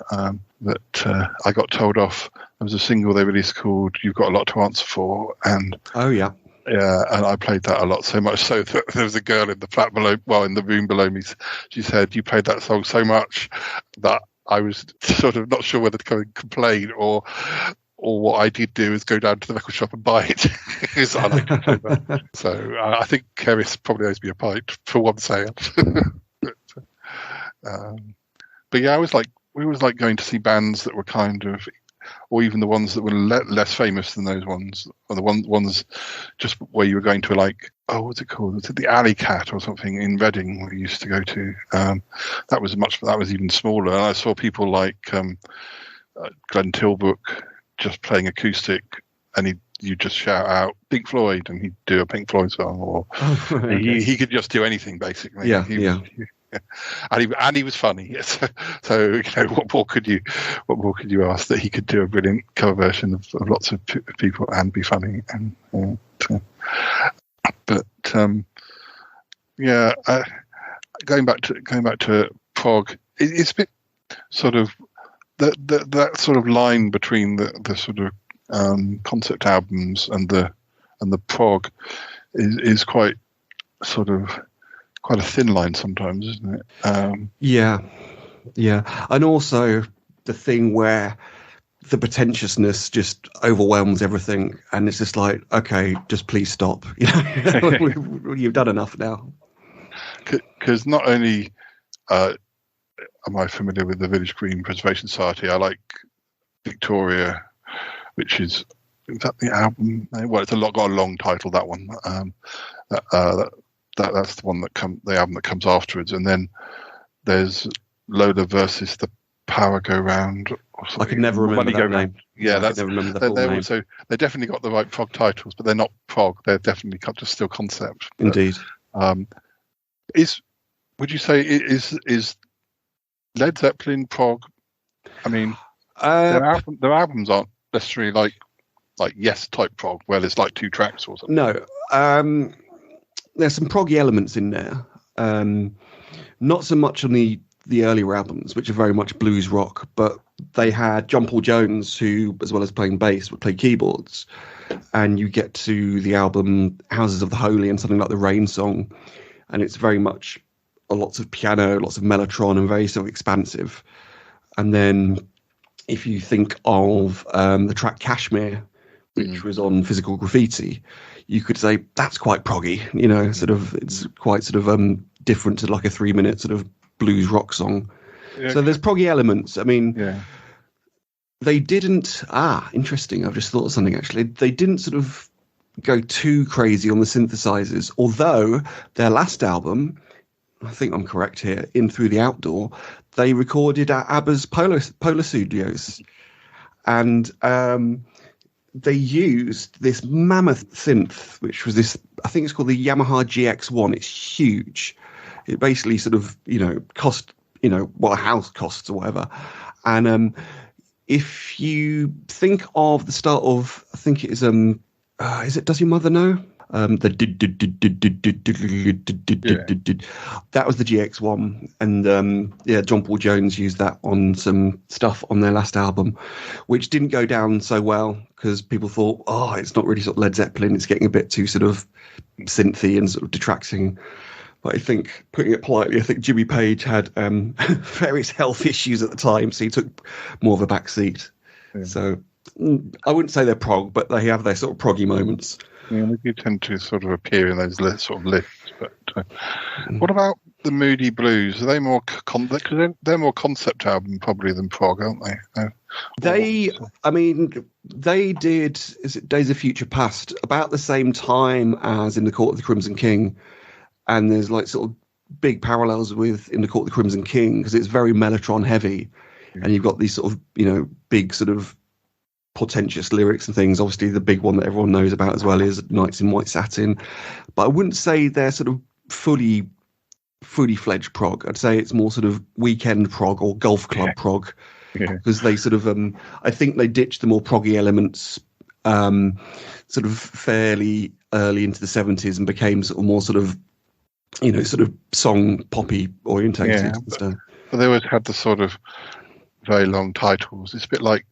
That I got told off. There was a single they released called "You've Got a Lot to Answer For," and yeah, and I played that a lot, so much so that there was a girl in the flat below, in the room below me. She said, "You played that song so much that." I was sort of not sure whether to come and complain or what I did do is go down to the record shop and buy it. Because I like it so much. So I think Keris probably owes me a pint for one sale. But yeah, we always like going to see bands that were kind of, or even the ones that were less famous than those ones, or the ones just where you were going to what's it called? Was it the Alley Cat or something in Reading we used to go to? That was even smaller. And I saw people like Glenn Tilbrook just playing acoustic, and you just shout out Pink Floyd, and he'd do a Pink Floyd song, or he could just do anything basically. Yeah, And he was funny. So what more could you ask, that he could do a brilliant cover version of lots of people and be funny. And going back to Prog, it's a bit sort of that sort of line between the sort of concept albums and the prog is quite a thin line sometimes, isn't it? Yeah, and also the thing where the pretentiousness just overwhelms everything, and it's just like, okay, just please stop. You've done enough now. Because not only am I familiar with the Village Green Preservation Society, I like Victoria, which is that the album? Well, it's got a long title, that one. That's the one the album that comes afterwards, and then there's Lola versus the Power Go Round. I can never remember that name. Yeah, I can never remember the full name. So they definitely got the right prog titles, but they're not prog. They're definitely just still concept. Indeed. Would you say is Led Zeppelin prog? I mean, their albums aren't necessarily like Yes type prog, where there's like 2 tracks or something. No, there's some proggy elements in there. Not so much on the earlier albums, which are very much blues rock, but they had John Paul Jones, who, as well as playing bass, would play keyboards. And you get to the album Houses of the Holy and something like the Rain Song, and it's very much lots of piano, lots of mellotron, and very sort of expansive. And then if you think of the track Kashmir, which was on Physical Graffiti, you could say that's quite proggy, sort of, it's quite sort of different to like a 3-minute sort of blues rock song. Yeah. So there's proggy elements. I mean, they didn't, interesting, I've just thought of something actually. They didn't sort of go too crazy on the synthesizers, although their last album, I think I'm correct here, In Through the Outdoor, they recorded at ABBA's Polar Studios. And they used this mammoth synth, which was this, I think it's called the Yamaha GX1. It's huge. It basically sort of, cost, what a house costs or whatever. And if you think of the start of, I think it is it Does Your Mother Know? That was the GX1, and John Paul Jones used that on some stuff on their last album, which didn't go down so well because people thought, it's not really sort of Led Zeppelin, it's getting a bit too sort of synthy and sort of detracting. But I think, putting it politely, I think Jimmy Page had various health issues at the time, so he took more of a back seat. Yeah. So I wouldn't say they're prog, but they have their sort of proggy moments. Yeah, they do tend to sort of appear in those sort of lists. But what about the Moody Blues? Are they more they're more concept album probably than prog, aren't they? They did. Is it Days of Future Past about the same time as In the Court of the Crimson King, and there's like sort of big parallels with In the Court of the Crimson King because it's very mellotron heavy, and you've got these sort of big sort of portentous lyrics and things. Obviously the big one that everyone knows about as well is Nights in White Satin, but I wouldn't say they're sort of fully fledged prog. I'd say it's more sort of weekend prog or golf club prog, because they sort of I think they ditched the more proggy elements sort of fairly early into the 70s and became sort of more sort of sort of song poppy orientated and stuff. But they always had the sort of very long titles. It's a bit like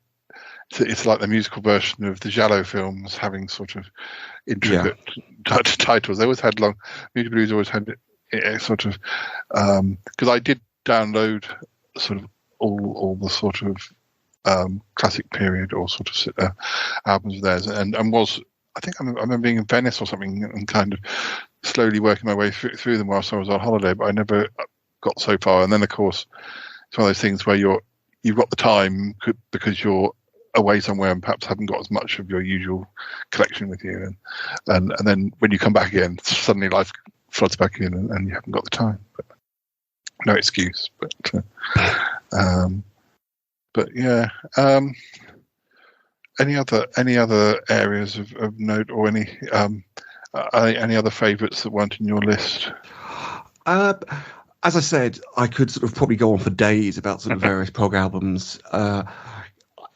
it's like the musical version of the Giallo films having sort of intricate titles. They always had long. Moody Blues always had sort of because I did download sort of all the sort of classic period or sort of albums of theirs, and was I remember being in Venice or something and kind of slowly working my way through them whilst I was on holiday, but I never got so far. And then of course it's one of those things where you've got the time because you're away somewhere and perhaps haven't got as much of your usual collection with you, and then when you come back again, suddenly life floods back in and you haven't got the time. But no excuse. But yeah. Any other areas of note or any other favourites that weren't in your list? As I said, I could sort of probably go on for days about sort of various prog albums.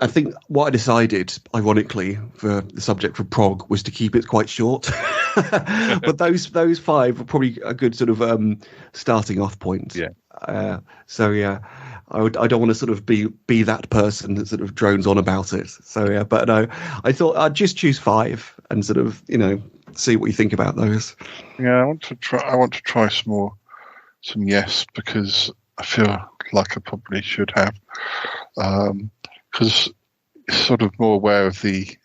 I think what I decided, ironically, for the subject for prog was to keep it quite short. But those 5 were probably a good sort of starting off point. Yeah. I don't want to sort of be that person that sort of drones on about it. So yeah, but no, I thought I'd just choose 5 and sort of see what you think about those. Yeah, I want to try some Yes, because I feel like I probably should have. Because sort of more aware of the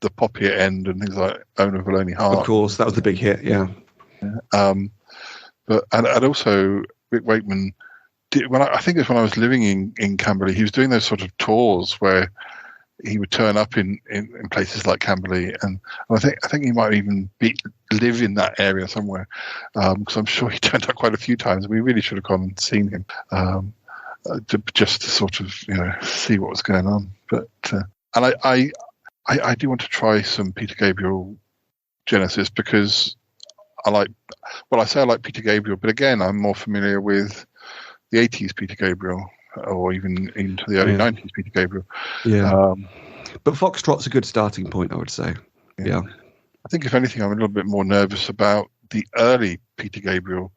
poppier end and things like Owner of a Lonely Heart. Of course, that was the big hit, yeah. But also Rick Wakeman did, I think it was when I was living in Camberley, he was doing those sort of tours where he would turn up in places like Camberley, and I think he might even live in that area somewhere, because I'm sure he turned up quite a few times. We really should have gone and seen him, just to sort of see what was going on. But and I do want to try some Peter Gabriel Genesis, because I say I like Peter Gabriel, but again I'm more familiar with the 80s Peter Gabriel, or even into the early 90s Peter Gabriel. Yeah. But Foxtrot's a good starting point, I would say. Yeah. I think if anything, I'm a little bit more nervous about the early Peter Gabriel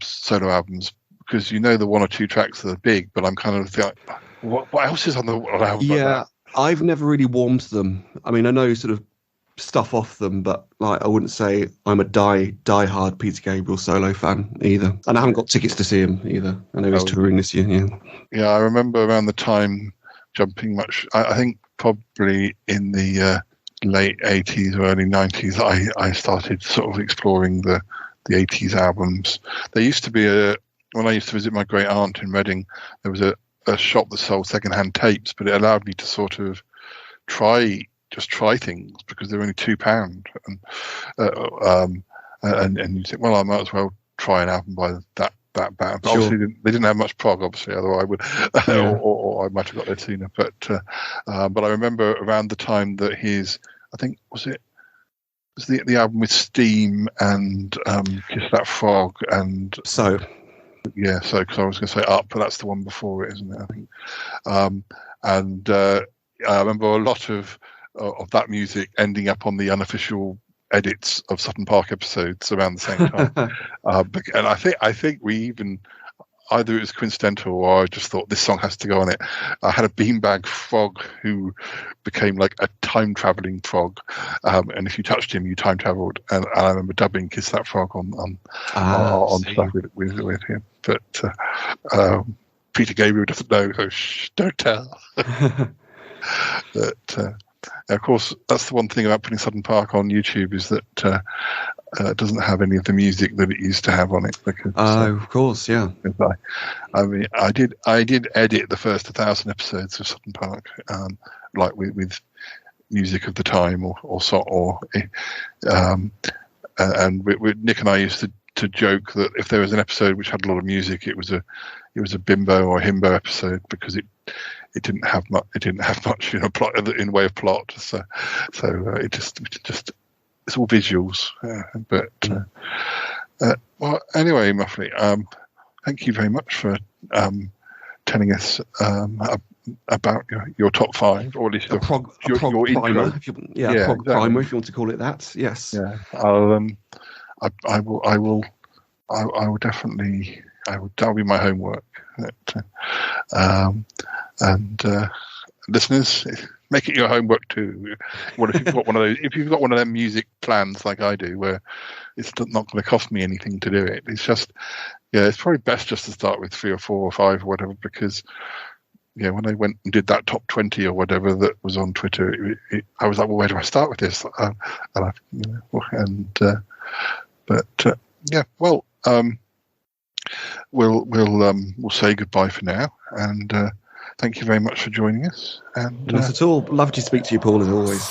solo albums, because the one or two tracks that are big, but I'm kind of like, what else is on the album? Yeah, like I've never really warmed to them. I mean, I know sort of stuff off them, but I wouldn't say I'm a die-hard Peter Gabriel solo fan either. And I haven't got tickets to see him either. I know he's touring this year. Yeah, I remember around the time jumping much. I think probably in the late 80s or early 90s, I started sort of exploring the 80s albums. There used to be when I used to visit my great aunt in Reading, there was a shop that sold secondhand tapes, but it allowed me to sort of try things because they were only £2, and you think, well, I might as well try an album by that band. But obviously, they didn't have much Prog, obviously, otherwise I would, or I might have got there sooner. But I remember around the time that his, I think was the album with Steam and Kiss That Frog and So. Yeah, so because I was going to say Up, but that's the one before it, isn't it? I think. I remember a lot of that music ending up on the unofficial edits of Sutton Park episodes around the same time. And I think we even, either it was coincidental or I just thought this song has to go on it. I had a beanbag frog who became like a time traveling frog, and if you touched him, you time traveled. And I remember dubbing "Kiss That Frog" on stuff with him. But Peter Gabriel doesn't know, so don't tell. But of course, that's the one thing about putting Sutton Park on YouTube, is that it doesn't have any of the music that it used to have on it. Because, of course, yeah. I mean, I did edit the first 1,000 episodes of Sutton Park, like with music of the time, and Nick and I used to joke that if there was an episode which had a lot of music, it was a bimbo or himbo episode, because it didn't have much. It didn't have much, plot in way of plot. So it just it's all visuals. Well, anyway, Muffley, thank you very much for telling us about your top 5, or at least your prog your primer. intro. Prog primer, if you want to call it that. Yes. Yeah. I will definitely. That'll be my homework. And listeners, make it your homework too. Well, if you've got one of them music plans like I do, where it's not going to cost me anything to do it, it's just, it's probably best just to start with 3 or 4 or 5 or whatever, because when I went and did that top 20 or whatever that was on Twitter, I was like, well, where do I start with this? We'll say goodbye for now, and thank you very much for joining us. And not at all. Lovely to speak to you, Paul, as always.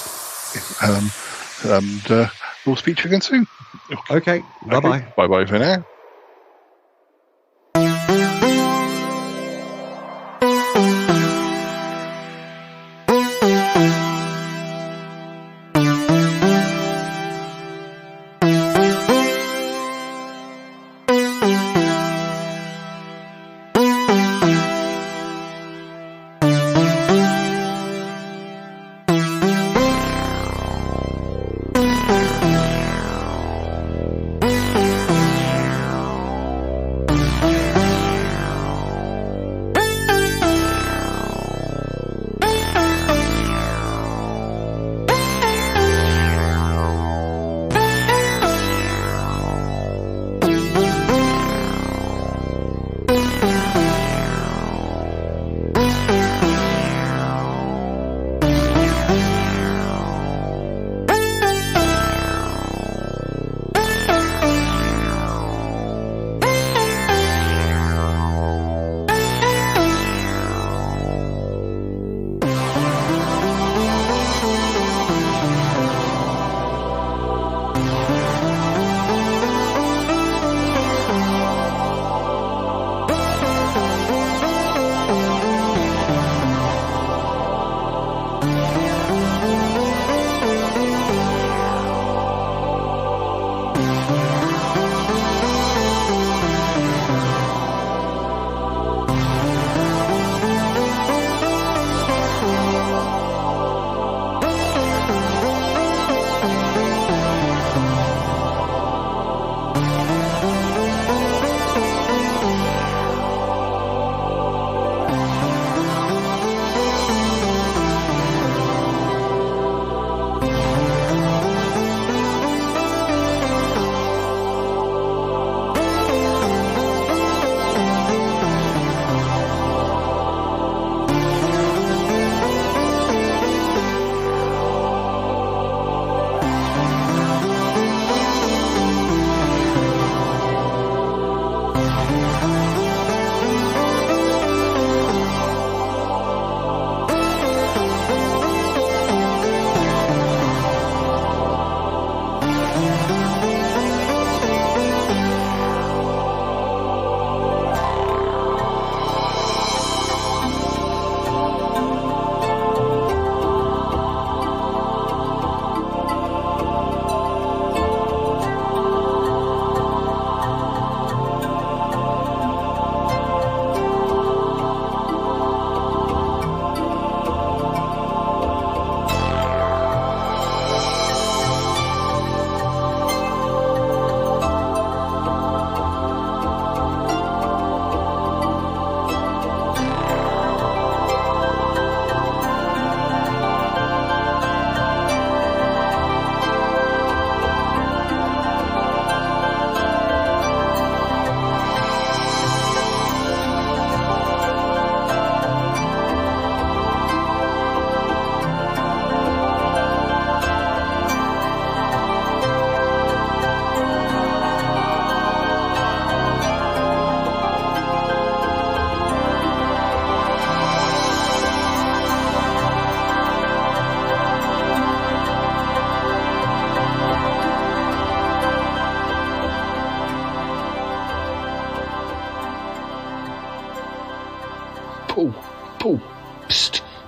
And we'll speak to you again soon. Okay. Bye-bye. Bye-bye for now.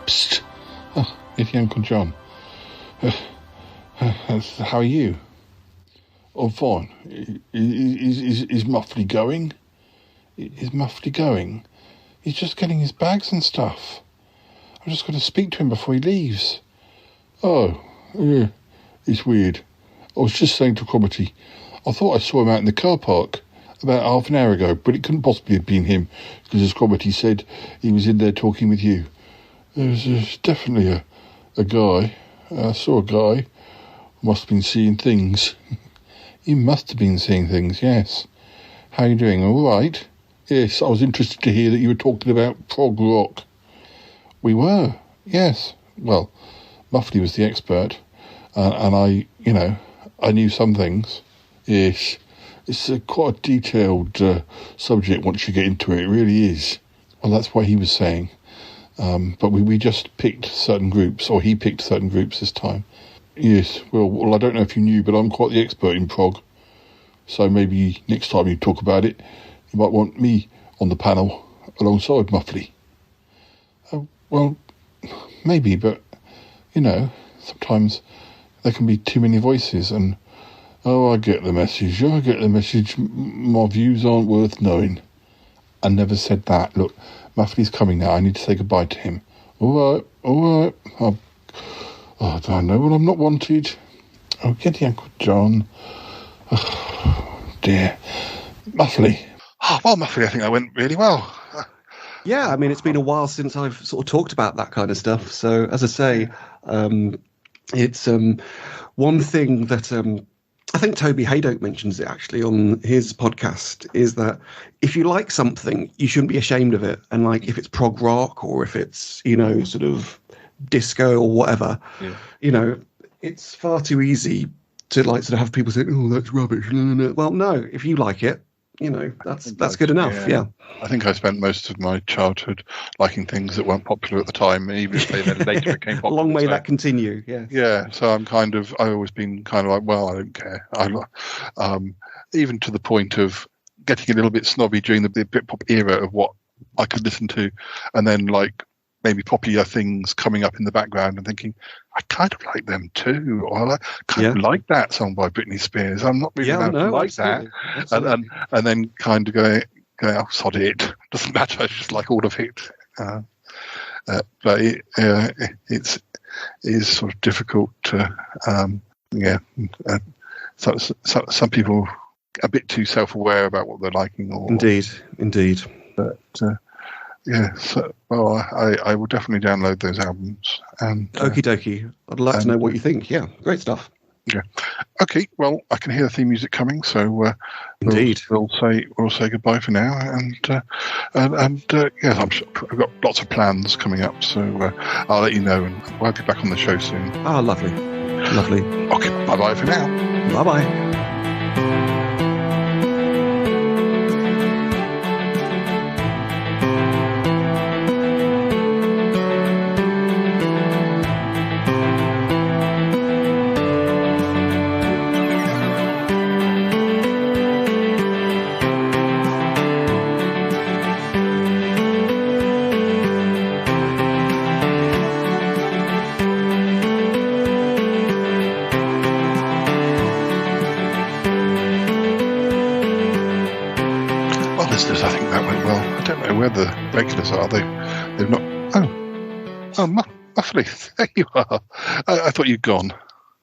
Psst. Oh, Yeti Uncle John. How are you? Oh, fine. Is Muffley going? Is Muffley going? He's just getting his bags and stuff. I'm just going to speak to him before he leaves. Oh, yeah. It's weird. I was just saying to Cromitty, I thought I saw him out in the car park about half an hour ago, but it couldn't possibly have been him, because as Cromitty said, he was in there talking with you. There's definitely a guy. I saw a guy. Must have been seeing things. You must have been seeing things, yes. How are you doing? All right? Yes, I was interested to hear that you were talking about prog rock. We were, yes. Well, Muffley was the expert, and I knew some things. Yes, it's quite a detailed subject once you get into it. It really is. Well, that's what he was saying. But we just picked certain groups, or he picked certain groups this time. Yes, well, I don't know if you knew, but I'm quite the expert in prog. So maybe next time you talk about it, you might want me on the panel alongside Muffley. Well, maybe, but, sometimes there can be too many voices, and, I get the message. My views aren't worth knowing. I never said that. Look, Muffley's coming now. I need to say goodbye to him. All right. I don't know when I'm not wanted. Oh, get the Uncle John. Oh, dear. Muffley. Oh, well, Muffley, I think that went really well. Yeah, I mean, it's been a while since I've sort of talked about that kind of stuff. So, as I say, it's one thing that I think Toby Haydock mentions it actually on his podcast, is that if you like something, you shouldn't be ashamed of it. And like if it's prog rock or if it's, sort of disco or whatever, it's far too easy to like sort of have people say, oh, that's rubbish. No. Well, no, if you like it, that's good enough. Yeah. I think I spent most of my childhood liking things that weren't popular at the time, even if they then later became popular. Long may that continue. Yeah. Yeah. So I've always been kind of like, well, I don't care. Even to the point of getting a little bit snobby during the Britpop era of what I could listen to, and then like maybe popular things coming up in the background and thinking, I kind of like them too, or I kind of like that song by Britney Spears. I'm not really allowed to like that. And then kind of going, oh, sod it. Doesn't matter. I just like all of it. But it is sort of difficult to, some people a bit too self-aware about what they're liking. Indeed. But I will definitely download those albums. And okie dokie. I'd like to know what you think. Yeah, great stuff. Yeah. Okay. Well, I can hear the theme music coming, so indeed, we'll say goodbye for now. And yes, I'm sure I've got lots of plans coming up, so I'll let you know, and we'll have you back on the show soon. Ah, lovely. Okay. Bye for now. Bye. Listeners, I think that went well. I don't know where the regulars are. They've not. Oh, Muffley, there you are. I thought you'd gone.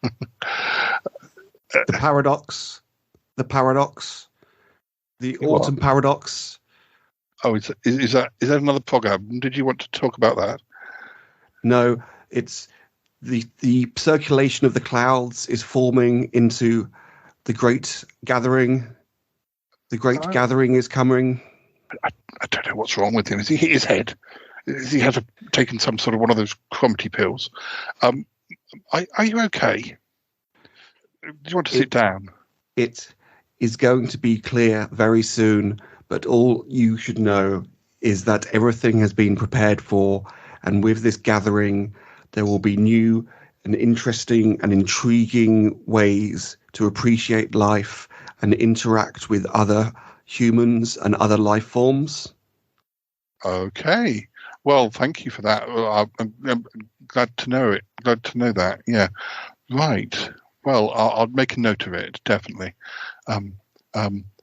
The paradox, the autumn paradox. Oh, is that another prog album? Did you want to talk about that? No, it's the circulation of the clouds is forming into the great gathering. The great gathering is coming. I don't know what's wrong with him. Has he hit his head? Has he taken some sort of one of those Cromitty pills? Are you okay? Do you want to sit down? It is going to be clear very soon, but all you should know is that everything has been prepared for, and with this gathering, there will be new and interesting and intriguing ways to appreciate life and interact with other humans and other life forms. Okay. Well, thank you for that. I'm glad to know it. Glad to know that. Yeah. Right. Well, I'll make a note of it, definitely.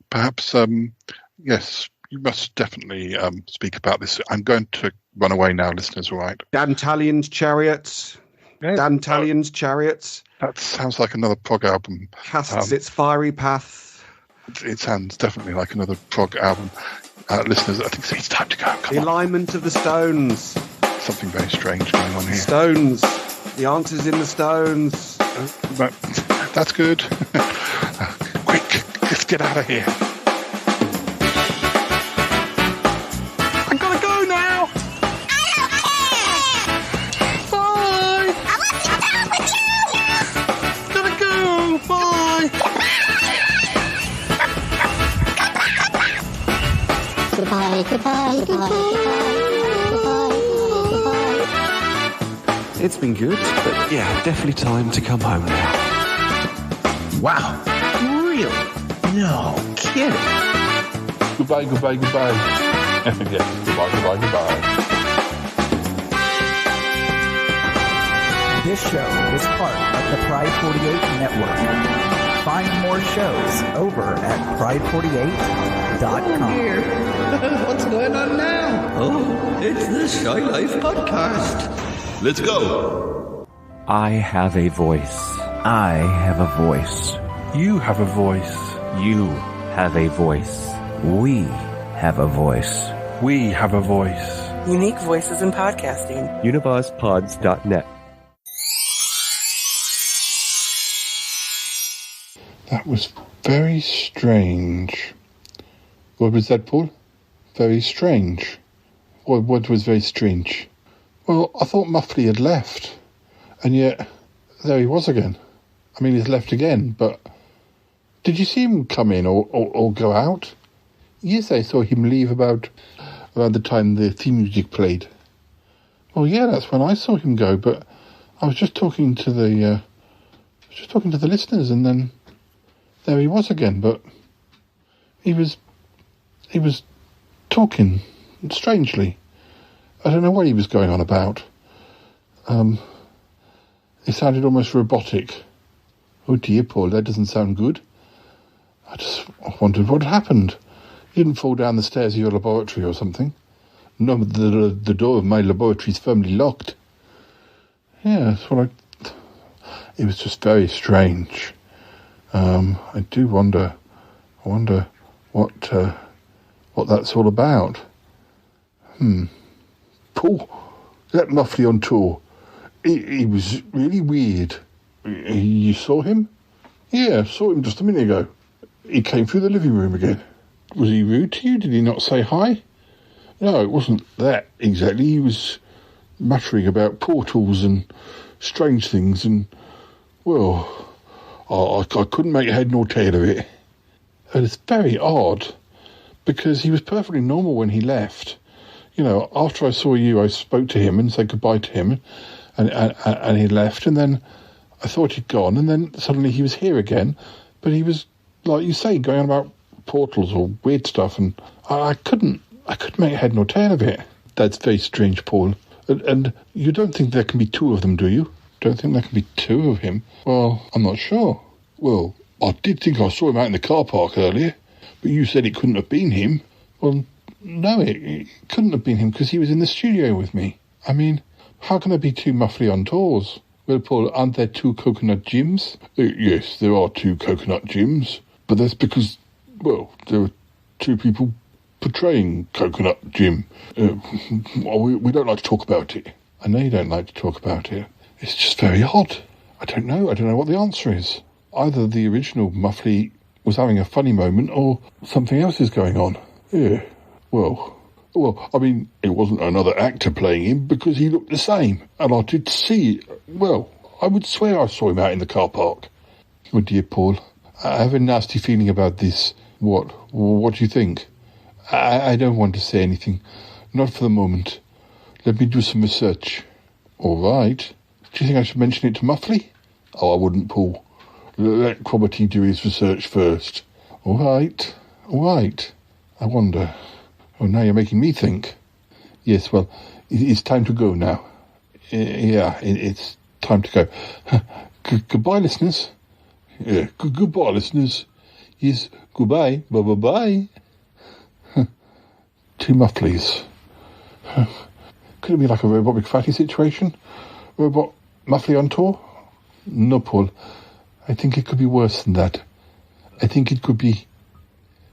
Perhaps, yes, you must definitely speak about this. I'm going to run away now, listeners, all right? Dantalion's Chariots. Yeah. Dantalion's Chariots. That sounds like another prog album. Casts its fiery path. It sounds definitely like another prog album. Listeners, I think it's time to go. Come the alignment of the stones. Something very strange going on here. Stones. The answer's in the stones. That's good. Quick, let's get out of here. I'm gonna go now. Bye. I want to go with you. Gotta go. Bye. Goodbye, goodbye, goodbye. It's been good, but yeah, definitely time to come home now. Wow. Really? No kidding. Goodbye, goodbye, goodbye. Yes, goodbye, goodbye, goodbye. This show is part of the Pride 48 network. Find more shows over at pride48.com. What's going on now? Oh, it's the Shy Life podcast. Let's go. I have a voice. I have a voice. You have a voice. You have a voice. We have a voice. We have a voice. Unique voices in podcasting. UnivazPods.net. That was very strange. What was that, Paul? Very strange. What was very strange? Well, I thought Muffley had left, and yet there he was again. I mean, he's left again, but did you see him come in or go out? Yes, I saw him leave around the time the theme music played. Well, yeah, that's when I saw him go, but I was just talking to the listeners, and then there he was again, but he was talking strangely. I don't know what he was going on about. It sounded almost robotic. Oh dear, Paul, that doesn't sound good. I just wondered what happened. You didn't fall down the stairs of your laboratory or something? No, the door of my laboratory is firmly locked. Yeah, that's what it was just very strange. I do wonder. I wonder what that's all about. Paul, that Muffley on tour, he was really weird. You saw him? Yeah, I saw him just a minute ago. He came through the living room again. Was he rude to you? Did he not say hi? No, it wasn't that exactly. He was muttering about portals and strange things, and, well, I couldn't make head nor tail of it. And it's very odd, because he was perfectly normal when he left. You know, after I saw you, I spoke to him and said goodbye to him, and he left, and then I thought he'd gone, and then suddenly he was here again, but he was, like you say, going on about portals or weird stuff, and I couldn't make head nor tail of it. That's very strange, Paul. And you don't think there can be two of them, do you? Don't think there can be two of him? Well, I'm not sure. Well, I did think I saw him out in the car park earlier, but you said it couldn't have been him. Well, no, it couldn't have been him because he was in the studio with me. I mean, how can there be two Muffley on tours? Well, Paul, aren't there two Coconut Jims? Yes, there are two Coconut Jims, but that's because, well, there are two people portraying Coconut Jim. We don't like to talk about it. I know you don't like to talk about it. It's just very odd. I don't know what the answer is. Either the original Muffley was having a funny moment or something else is going on. Yeah, well, I mean, it wasn't another actor playing him because he looked the same. And I did see, well, I would swear I saw him out in the car park. Oh dear, Paul, I have a nasty feeling about this. What do you think? I don't want to say anything. Not for the moment. Let me do some research. All right. Do you think I should mention it to Muffley? Oh, I wouldn't, Paul. Let Quality do his research first. All right. I wonder. Oh, now you're making me think. Yes, well, It's time to go now. It's time to go. Goodbye, listeners. Goodbye, listeners. Yes, goodbye. Bye-bye. Two Muffley'S. Could it be like a Robot McFatty situation? Robot Muffley on tour? No, Paul. I think it could be worse than that. I think it could be...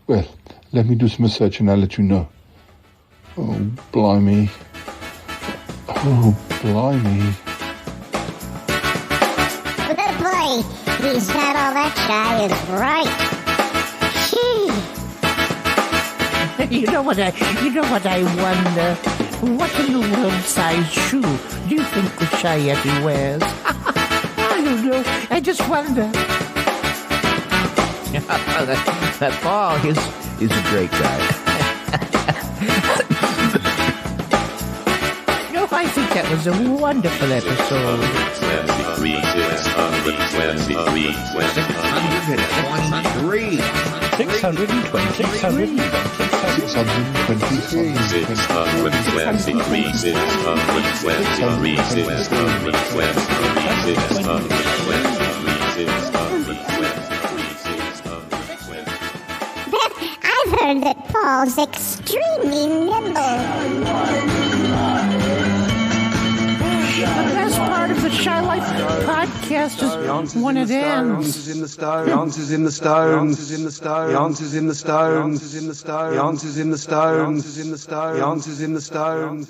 Well, let me do some research and I'll let you know. Oh, blimey. Oh, blimey. Oh, boy. He said all that guy is right. You know what I wonder? What in the world size shoe do you think the Shy Yeti wears? I don't know. I just wonder. That Paul is a great guy. No, I think that was a wonderful episode. I've heard that Paul's extremely nimble. The best part of the Shy Life podcast is when it ends. The answer's in the stone. The answer's in the stone. The answer's in the stone. The answer's in the stone. The answer's in the stone. The answer's in the stone. The answer's in the stone.